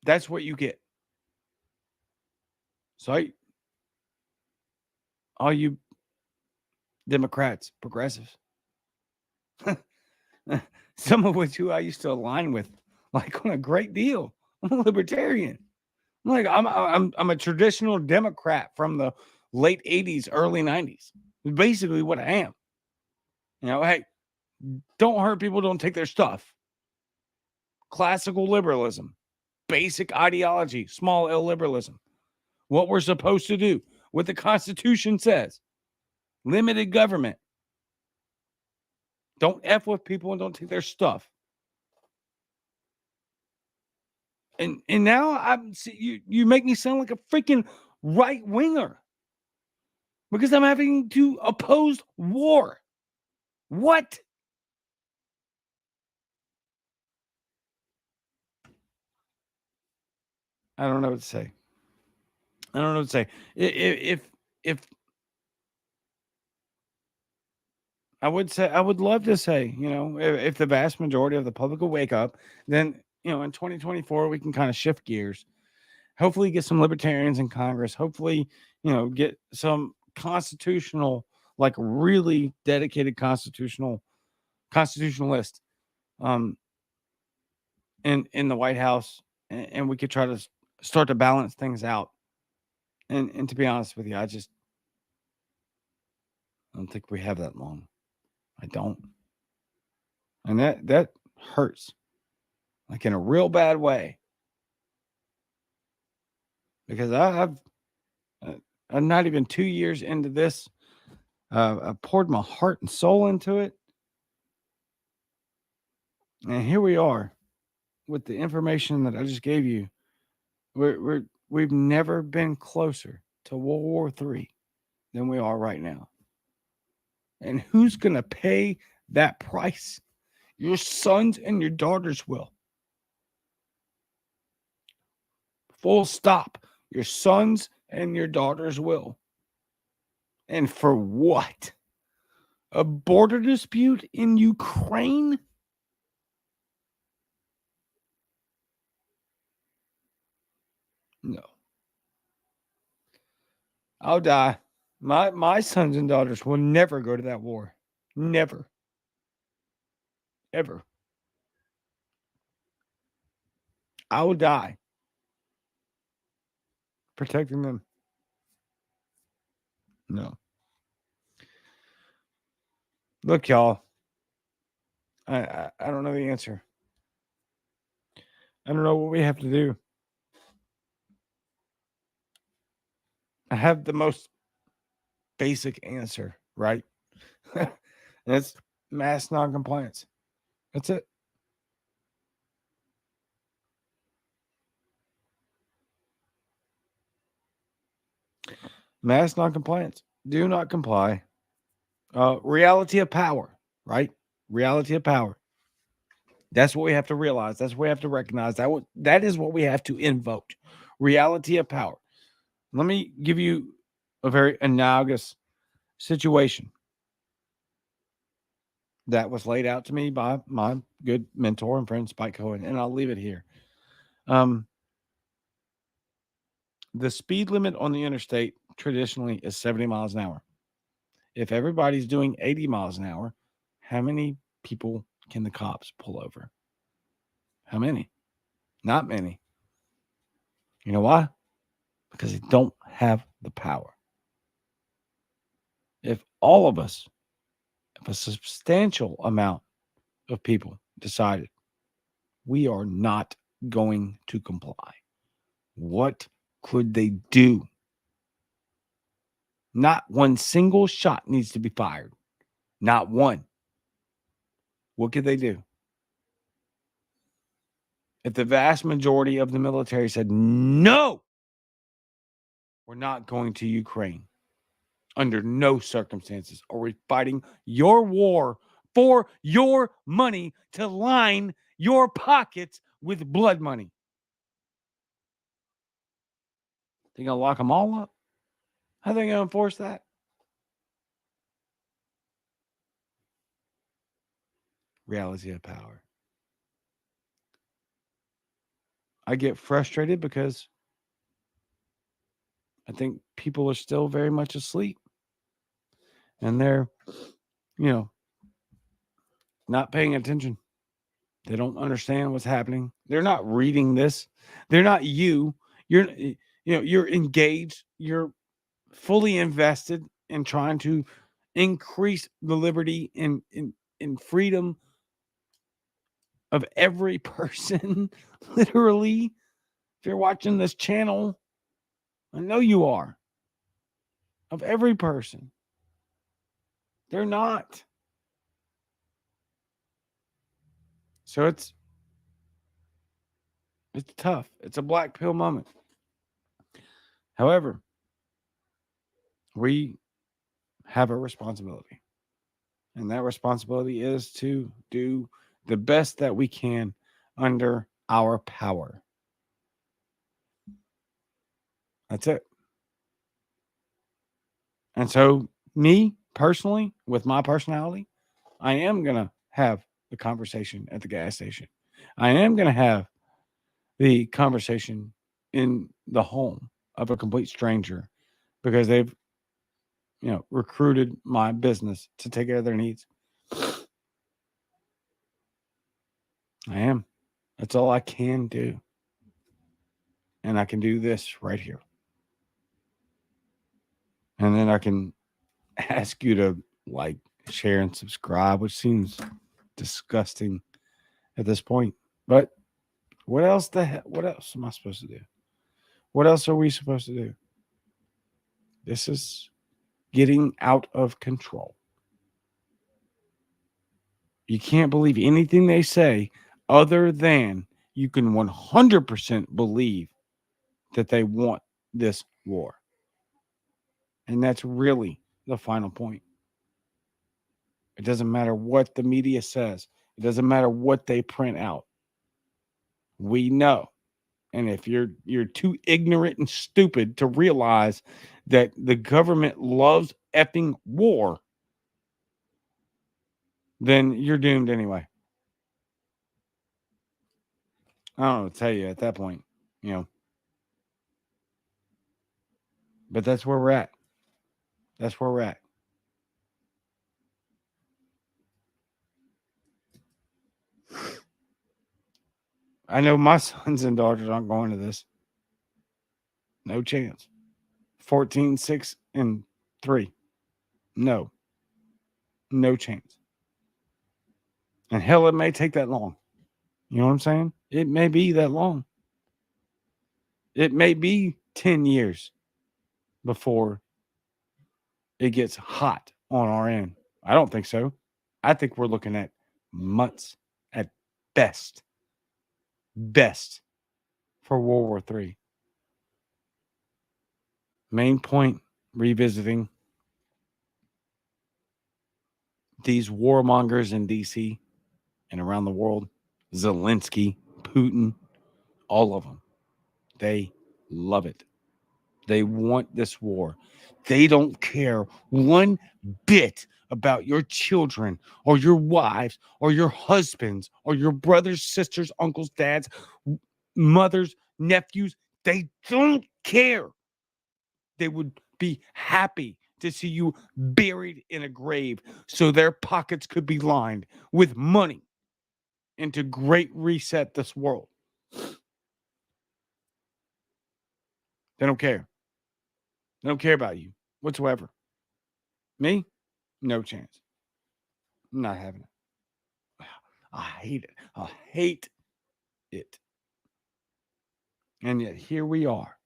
That's what you get. So, all you Democrats, progressives, some of which who I used to align with, like on a great deal. I'm a libertarian. I'm a traditional Democrat from the late 80s, early 90s. Basically what I am. You know, hey, don't hurt people, don't take their stuff. Classical liberalism, basic ideology, small L liberalism. What we're supposed to do, what the Constitution says. Limited government. Don't F with people and don't take their stuff. And now you make me sound like a freaking right winger because I'm having to oppose war. What? I don't know what to say. I don't know what to say. If I would love to say, you know, if the vast majority of the public will wake up, then, you know, in 2024 we can kind of shift gears. Hopefully get some libertarians in Congress. Hopefully, you know, get some constitutional, like really dedicated constitutionalist in the White House, and we could try to start to balance things out. And to be honest with you, I don't think we have that long. I don't. And that hurts. Like in a real bad way. Because I'm not even 2 years into this. I poured my heart and soul into it. And here we are with the information that I just gave you. We've never been closer to World War III than we are right now. And who's going to pay that price. Your sons and your daughters will. Full stop. Your sons and your daughters will. And for what? A border dispute in Ukraine? No. I'll die. My sons and daughters will never go to that war. Never. Ever. I will die protecting them. No. Look, y'all. I don't know the answer. I don't know what we have to do. I have the most basic answer, right? And it's mass noncompliance. That's it. Mass noncompliance. Do not comply. Reality of power, right? Reality of power. That's what we have to realize. That's what we have to recognize. That is what we have to invoke. Reality of power. Let me give you a very analogous situation that was laid out to me by my good mentor and friend Spike Cohen, and I'll leave it here. The speed limit on the interstate traditionally is 70 miles an hour. If everybody's doing 80 miles an hour, how many people can the cops pull over? How many? Not many. You know why? Because they don't have the power. If all of us, if a substantial amount of people decided we are not going to comply, what could they do? Not one single shot needs to be fired. Not one. What could they do? If the vast majority of the military said, no, we're not going to Ukraine. Under no circumstances are we fighting your war for your money to line your pockets with blood money. They gonna lock them all up? How are they gonna enforce that? Reality of power. I get frustrated because I think people are still very much asleep. And they're, not paying attention. They don't understand what's happening. They're not reading this. They're not you. You're engaged. You're fully invested in trying to increase the liberty and freedom of every person. Literally, if you're watching this channel, I know you are. Of every person. They're not. So it's tough. It's a black pill moment. However, we have a responsibility. And that responsibility is to do the best that we can under our power. That's it. And so, me personally, with my personality, I am going to have the conversation at the gas station. I am going to have the conversation in the home of a complete stranger because they've, recruited my business to take care of their needs. I am. That's all I can do. And I can do this right here. And then I can ask you to like, share, and subscribe, which seems disgusting at this point. But what else what else am I supposed to do? What else are we supposed to do? This is getting out of control. You can't believe anything they say other than you can 100% believe that they want this war. And that's really the final point. It doesn't matter what the media says. It doesn't matter what they print out. We know. And if you're too ignorant and stupid to realize that the government loves effing war, then you're doomed anyway. I don't know what to tell you at that point, you know. But that's where we're at. That's where we're at. I know my sons and daughters aren't going to this. No chance. 14, 6, and 3. No. No chance. And hell, it may take that long. You know what I'm saying? It may be that long. It may be 10 years before it gets hot on our end. I don't think so. I think we're looking at months at best. Best for World War III. Main point, revisiting these warmongers in DC and around the world. Zelensky, Putin, all of them. They love it. They want this war. They don't care one bit about your children or your wives or your husbands or your brothers, sisters, uncles, dads, mothers, nephews. They don't care. They would be happy to see you buried in a grave so their pockets could be lined with money and to great reset this world. They don't care. They don't care about you whatsoever. Me? No chance. I'm not having it. I hate it. I hate it. And yet here we are.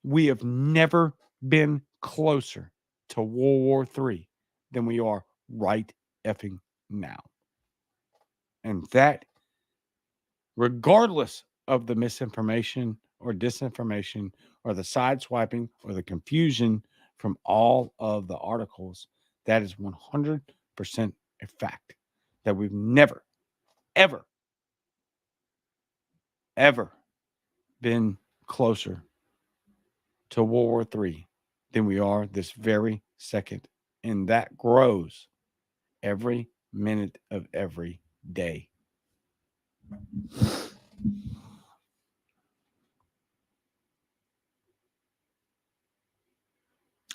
We have never been closer to World War III than we are right effing now. And that, regardless of the misinformation or disinformation or the sideswiping or the confusion from all of the articles, that is 100% a fact that we've never, ever, ever been closer to World War III than we are this very second. And that grows every minute of every day.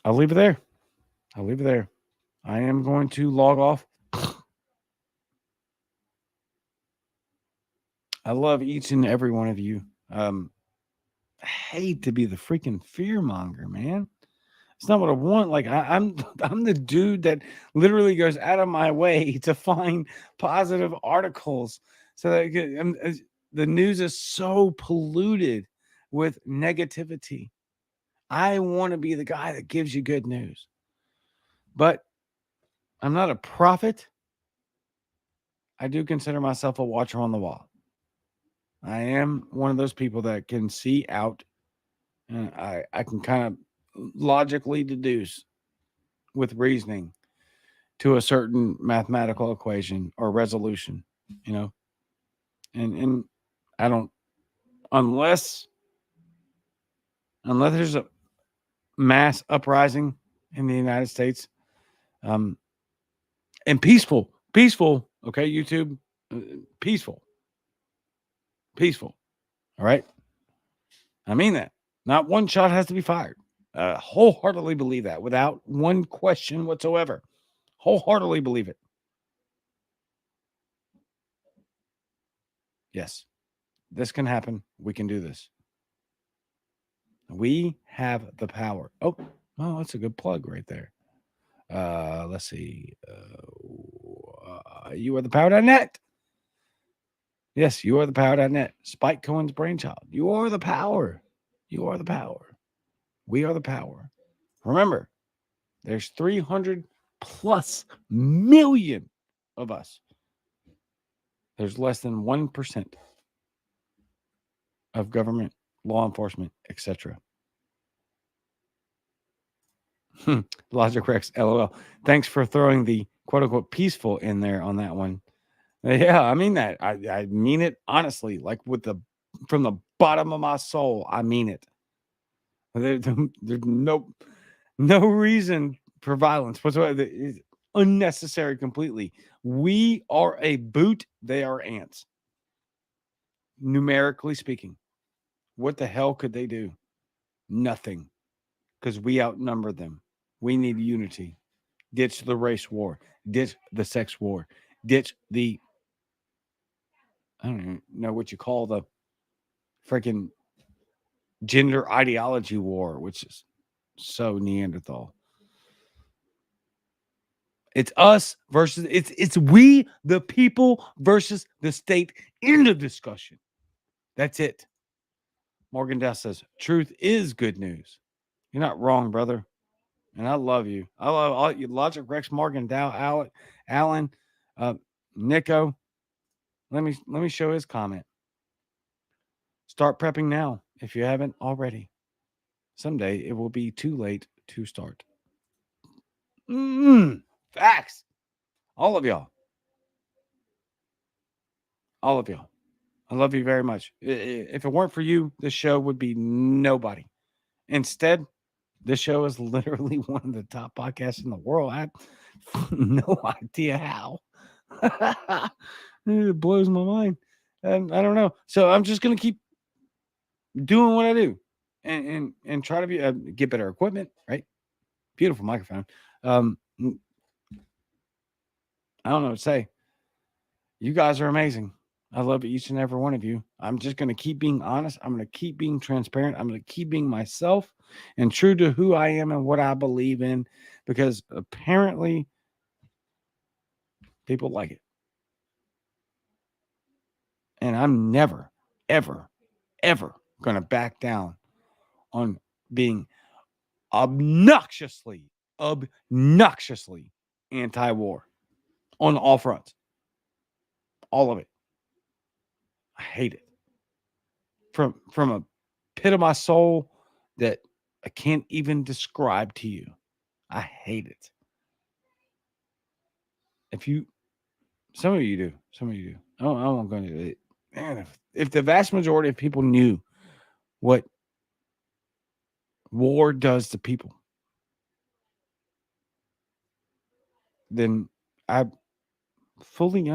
I'll leave it there. I'll leave it there. I am going to log off. I love each and every one of you. I hate to be the freaking fear monger, man. It's not what I want. Like I'm the dude that literally goes out of my way to find positive articles. So that the news is so polluted with negativity. I want to be the guy that gives you good news. But I'm not a prophet. I do consider myself a watcher on the wall. I am one of those people that can see out, and I can kind of logically deduce with reasoning to a certain mathematical equation or resolution, you know. And I don't, unless there's a mass uprising in the United States, and peaceful, okay, YouTube, peaceful, all right? I mean that. Not one shot has to be fired. Wholeheartedly believe that without one question whatsoever. Wholeheartedly believe it. Yes, this can happen. We can do this. We have the power. Oh, that's a good plug right there. Let's see. You are the power.net. Yes, you are the power.net. Spike Cohen's brainchild. You are the power. You are the power. We are the power. Remember, there's 300 plus million of us. There's less than 1% of government, law enforcement, etc. Logic Rex, LOL. Thanks for throwing the quote unquote peaceful in there on that one. Yeah, I mean that. I mean it honestly, like from the bottom of my soul. I mean it. There's no reason for violence whatsoever. It's unnecessary completely. We are a boot, they are ants. Numerically speaking, what the hell could they do? Nothing, because we outnumber them. We need unity. Ditch the race war, ditch the sex war, ditch the, I don't even know what you call the freaking gender ideology war, which is so Neanderthal. It's us versus it's we the people versus the state. End of discussion. That's it. Morgan Dow says truth is good news. You're not wrong, brother. And I love you. I love all you. Logic Rex, Morgan Dow, Alan, Nico. Let me show his comment. Start prepping now if you haven't already. Someday it will be too late to start. Facts. All of y'all. All of y'all. I love you very much. If it weren't for you, this show would be nobody. Instead, this show is literally one of the top podcasts in the world. I have no idea how. It blows my mind. And I don't know. So I'm just going to keep doing what I do and try to be get better equipment, right? Beautiful microphone. I don't know what to say. You guys are amazing. I love each and every one of you. I'm just going to keep being honest. I'm going to keep being transparent. I'm going to keep being myself and true to who I am and what I believe in, because apparently people like it. And I'm never, ever, ever going to back down on being obnoxiously anti-war on all fronts. All of it. I hate it. From a pit of my soul that I can't even describe to you. I hate it. Some of you do. I won't go into it. Man, if the vast majority of people knew what war does to people, then I fully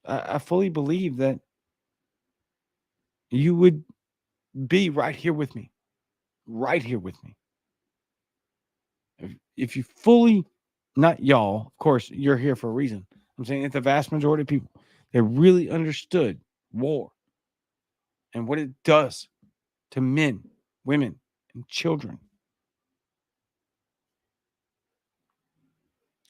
I fully believe that you would be right here with me. Right here with me. If you fully, not y'all, of course, you're here for a reason. I'm saying if the vast majority of people, they really understood war and what it does to men, women, and children,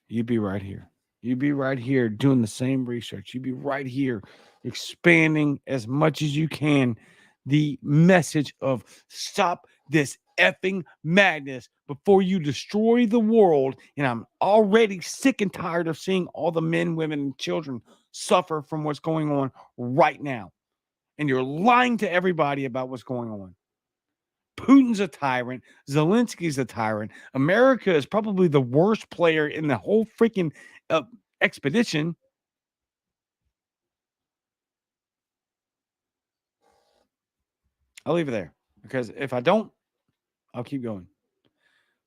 you'd be right here. You'd be right here doing the same research. You'd be right here expanding as much as you can the message of stop this effing madness before you destroy the world. And I'm already sick and tired of seeing all the men, women, and children suffer from what's going on right now. And you're lying to everybody about what's going on. Putin's a tyrant. Zelensky's a tyrant. America is probably the worst player in the whole freaking expedition. I'll leave it there because if I don't, I'll keep going.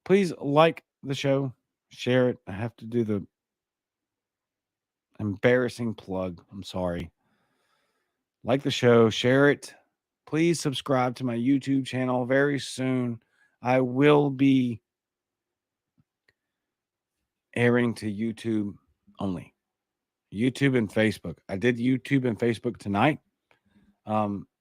Please like the show, share it. I have to do the embarrassing plug. I'm sorry. Like the show, share it. Please subscribe to my YouTube channel very soon. I will be airing to YouTube only. YouTube and Facebook. I did YouTube and Facebook tonight.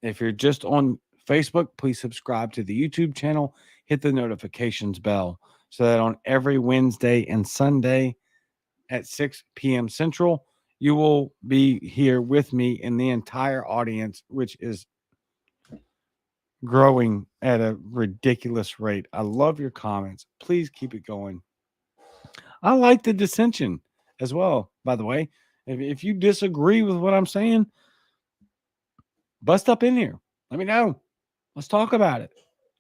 If you're just on Facebook, please subscribe to the YouTube channel. Hit the notifications bell so that on every Wednesday and Sunday at 6 p.m. Central, you will be here with me and the entire audience, which is growing at a ridiculous rate. I love your comments. Please keep it going. I like the dissension as well, by the way. If you disagree with what I'm saying, bust up in here. Let me know. Let's talk about it.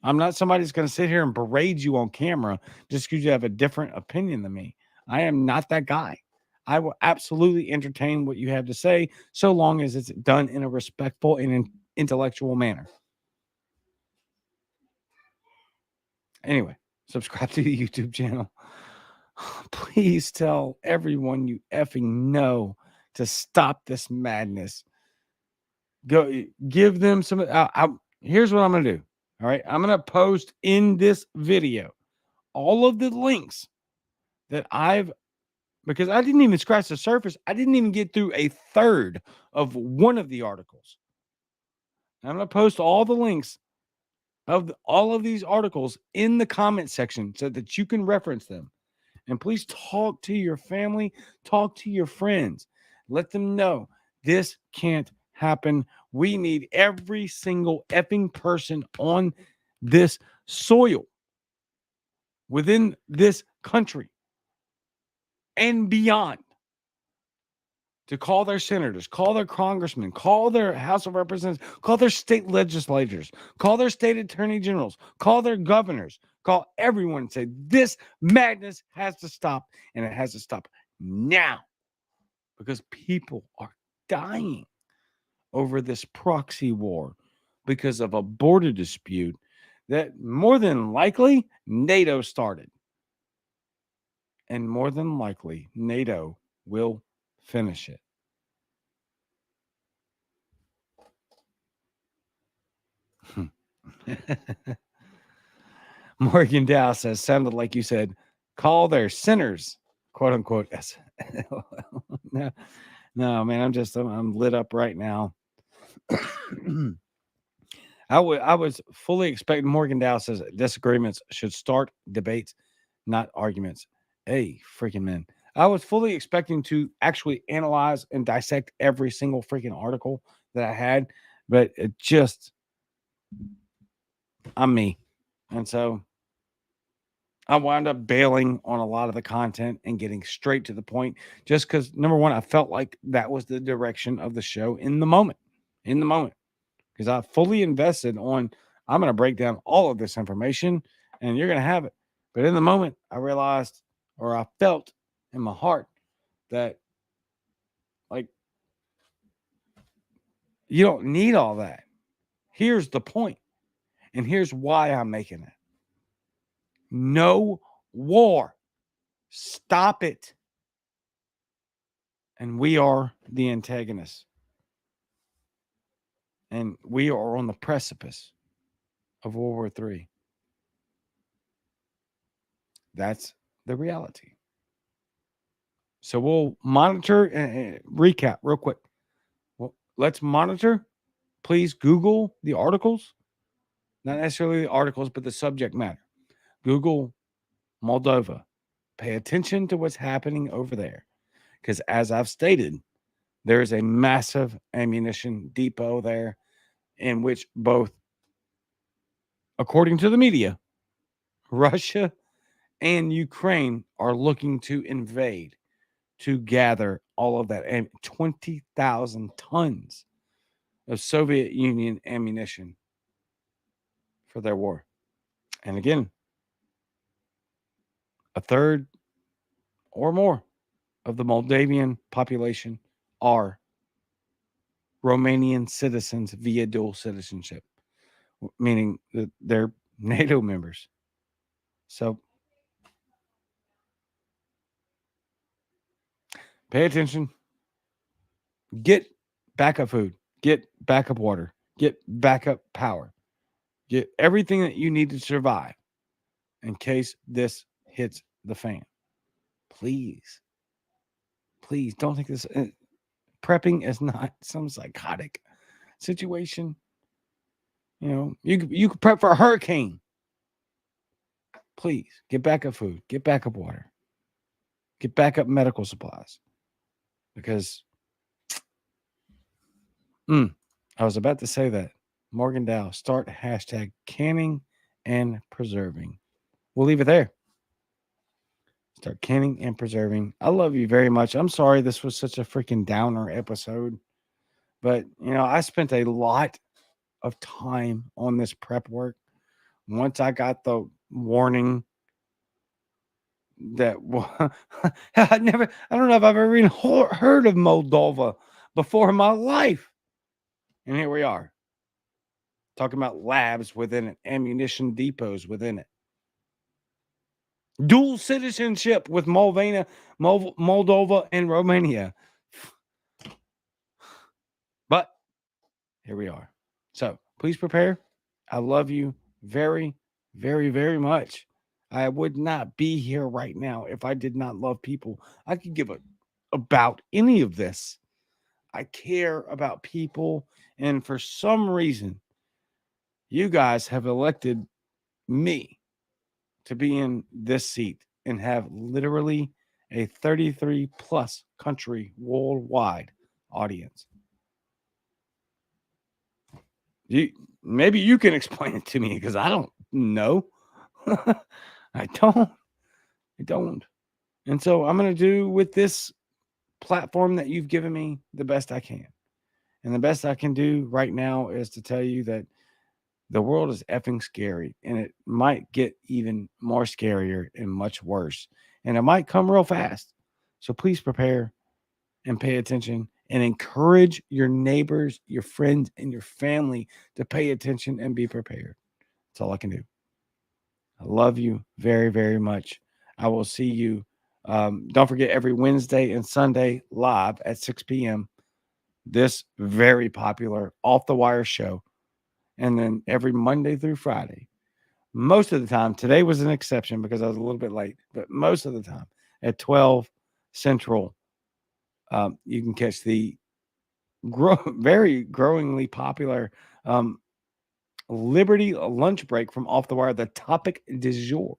I'm not somebody that's going to sit here and berate you on camera just because you have a different opinion than me. I am not that guy. I will absolutely entertain what you have to say, so long as it's done in a respectful and intellectual manner. Anyway, subscribe to the YouTube channel. Please tell everyone you effing know to stop this madness. Go give them some. Here's what I'm going to do. All right. I'm going to post in this video all of the links that because I didn't even scratch the surface. I didn't even get through a third of one of the articles. I'm going to post all the links of all of these articles in the comment section so that you can reference them. And please talk to your family, talk to your friends. Let them know this can't happen. We need every single effing person on this soil, within this country and beyond, to call their senators, call their congressmen, call their House of Representatives, call their state legislators, call their state attorney generals, call their governors, call everyone and say, this madness has to stop, and it has to stop now, because people are dying over this proxy war because of a border dispute that more than likely NATO started. And more than likely, NATO will finish it. Morgan Dow says, sounded like you said, call their sinners, quote unquote. no, man, I'm lit up right now. I was fully expecting. Morgan Dow says disagreements should start debates, not arguments. Hey, freaking man. I was fully expecting to actually analyze and dissect every single freaking article that I had, but it just, I'm me. And so I wound up bailing on a lot of the content and getting straight to the point, just because, number one, I felt like that was the direction of the show in the moment, because I fully invested on, I'm going to break down all of this information and you're going to have it. But in the moment, I realized, or I felt in my heart, that like, you don't need all that. Here's the point, and here's why I'm making it. No war. Stop it. And we are the antagonists. And we are on the precipice of World War III. That's the reality. So we'll monitor and recap real quick. Well, let's monitor. Please Google the articles. Not necessarily the articles, but the subject matter. Google Moldova. Pay attention to what's happening over there. Because as I've stated, there is a massive ammunition depot there in which both, according to the media, Russia and Ukraine are looking to invade, to gather all of that, and 20,000 tons of Soviet Union ammunition for their war. And again, a third or more of the Moldavian population are Romanian citizens via dual citizenship, meaning that they're NATO members. So pay attention. Get backup food. Get backup water. Get backup power. Get everything that you need to survive in case this hits the fan. Please don't think this prepping is not some psychotic situation. You know, you could prep for a hurricane. Please get backup food, get backup water, get backup medical supplies. Because I was about to say that. Morgan Dow, start hashtag canning and preserving. We'll leave it there. Start canning and preserving. I love you very much. I'm sorry this was such a freaking downer episode. But, you know, I spent a lot of time on this prep work. Once I got the warning that I don't know if I've ever even heard of Moldova before in my life. And here we are talking about labs within it, ammunition depots within it, dual citizenship with Moldova, and Romania. But here we are. So please prepare. I love you very, very, very much. I would not be here right now if I did not love people. I could give a about any of this. I care about people. And for some reason, you guys have elected me to be in this seat and have literally a 33 plus country worldwide audience. You maybe you can explain it to me because I don't know. I don't. I don't. And so I'm going to do with this platform that you've given me the best I can. And the best I can do right now is to tell you that the world is effing scary and it might get even more scarier and much worse. And it might come real fast. So please prepare and pay attention and encourage your neighbors, your friends, and your family to pay attention and be prepared. That's all I can do. I love you very, very much. I will see you. Don't forget every Wednesday and Sunday live at 6 p.m. This very popular Off the Wire show. And then every Monday through Friday. Most of the time, today was an exception because I was a little bit late, but most of the time at 12 Central, you can catch the very growingly popular Liberty lunch break from Off the Wire, the topic du jour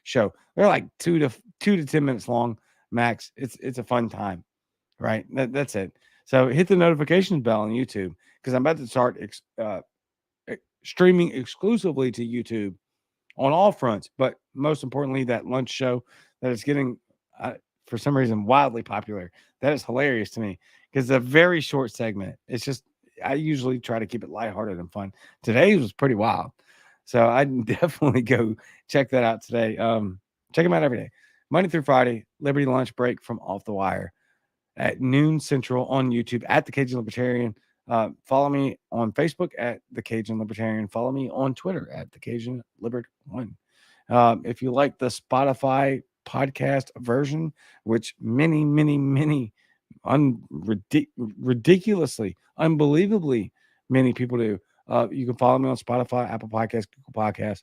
show. They're like 2 to 10 minutes long max. It's a fun time, right? That's it. So hit the notifications bell on YouTube because I'm about to start streaming exclusively to YouTube on all fronts. But most importantly, that lunch show that is getting, for some reason, wildly popular. That is hilarious to me because it's a very short segment. It's just, I usually try to keep it lighthearted and fun. Today was pretty wild. So I'd definitely go check that out today. Check them out every day. Monday through Friday, Liberty Lunch Break from Off the Wire at noon Central on YouTube at The Cajun Libertarian. Follow me on Facebook at The Cajun Libertarian. Follow me on Twitter at The Cajun Libert One. If you like the Spotify podcast version, which many, many, many ridiculously, unbelievably many people do, you can follow me on Spotify, Apple Podcasts, Google Podcasts.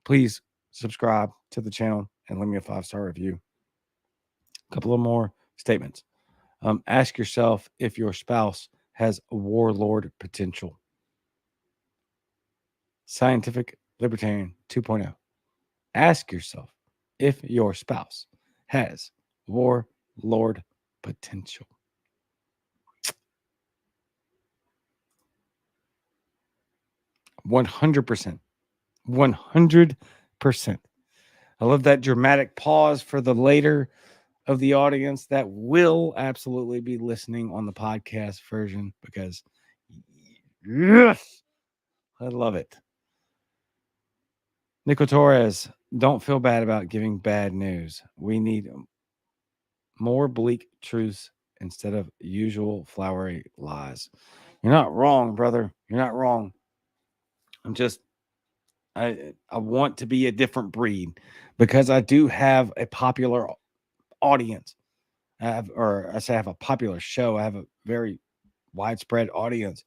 Please subscribe to the channel and leave me a 5-star review. A couple of more statements. Ask yourself if your spouse has warlord potential. Scientific Libertarian 2.0. Ask yourself if your spouse has warlord potential. $100%. 100%. I love that dramatic pause for the later of the audience that will absolutely be listening on the podcast version because yes, I love it. Nico Torres, don't feel bad about giving bad news. We need more bleak truths instead of usual flowery lies. You're not wrong, brother. You're not wrong. I want to be a different breed because I do have a popular audience. I have a popular show. I have a very widespread audience.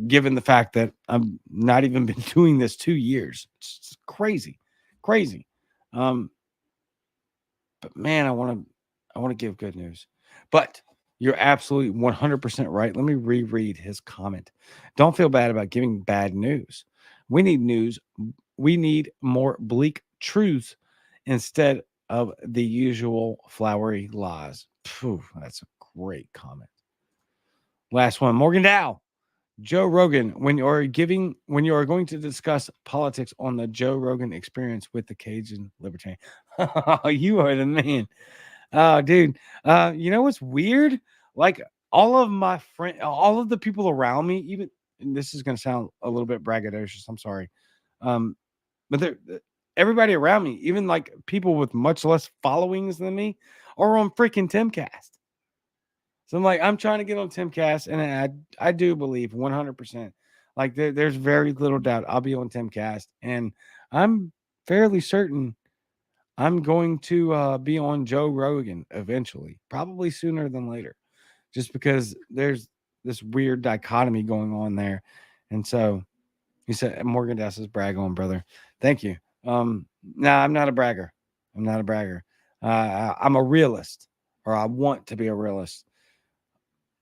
Given the fact that I'm not even been doing this 2 years, it's crazy. But man, I want to give good news. But you're absolutely 100% right. Let me reread his comment. Don't feel bad about giving bad news. We need news. We need more bleak truths instead of the usual flowery lies. Phew, that's a great comment. Last one, Morgan Dow. Joe Rogan, when you are going to discuss politics on the Joe Rogan Experience with the Cajun Libertarian. You are the man. Oh, dude. You know what's weird? Like all of my friends, all of the people around me, even, and this is going to sound a little bit braggadocious. I'm sorry. But everybody around me, even like people with much less followings than me, are on freaking Timcast. So I'm like, I'm trying to get on Timcast, and I do believe 100%. Like there's very little doubt I'll be on Timcast, and I'm fairly certain I'm going to be on Joe Rogan eventually, probably sooner than later, just because there's this weird dichotomy going on there. And so you said Morgan Das is brag on, brother. Thank you. No, I'm not a bragger. I'm not a bragger. I'm a realist, or I want to be a realist.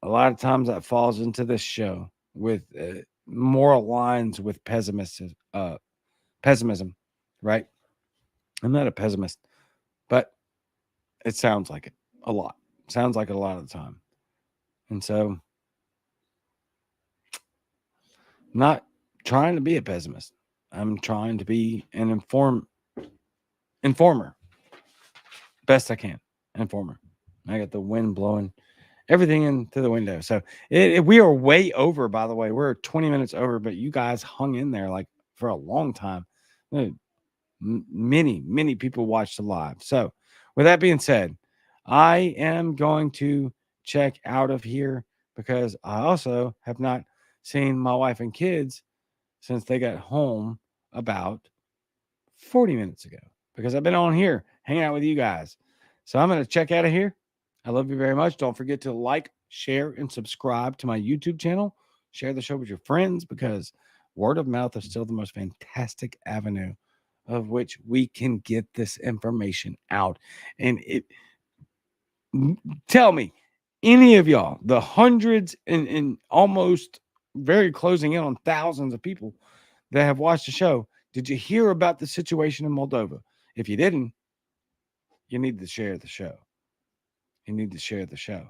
A lot of times that falls into this show with more aligns with pessimism, right? I'm not a pessimist, but it sounds like it a lot. Sounds like it a lot of the time. And so, not trying to be a pessimist. I'm trying to be an informer, best I can. Informer. I got the wind blowing everything into the window. So we are way over, by the way. We're 20 minutes over, but you guys hung in there like for a long time. Many people watched the live. So with that being said, I am going to check out of here because I also have not seen my wife and kids since they got home about 40 minutes ago, because I've been on here hanging out with you guys. So I'm going to check out of here. I love you very much. Don't forget to like, share, and subscribe to my YouTube channel. Share the show with your friends, because word of mouth is still the most fantastic avenue of which we can get this information out. And tell me, any of y'all, the hundreds and almost very closing in on thousands of people that have watched the show, did you hear about the situation in Moldova? If you didn't, you need to share the show. You need to share the show.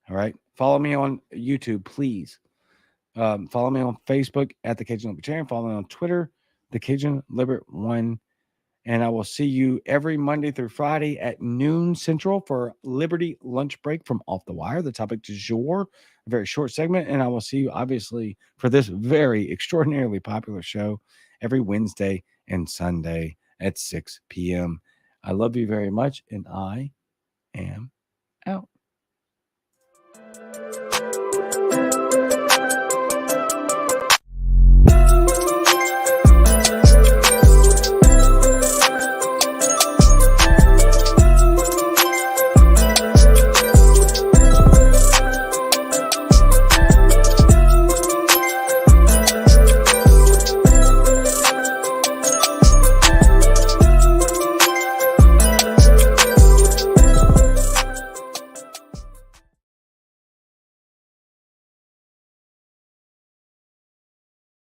All right. Follow me on YouTube, please. Follow me on Facebook at the Cajun Libertarian. Follow me on Twitter, the Cajun Libert 1. And I will see you every Monday through Friday at noon Central for Liberty Lunch Break from Off the Wire, the topic du jour, a very short segment. And I will see you, obviously, for this very extraordinarily popular show every Wednesday and Sunday at 6 p.m. I love you very much, and I am out.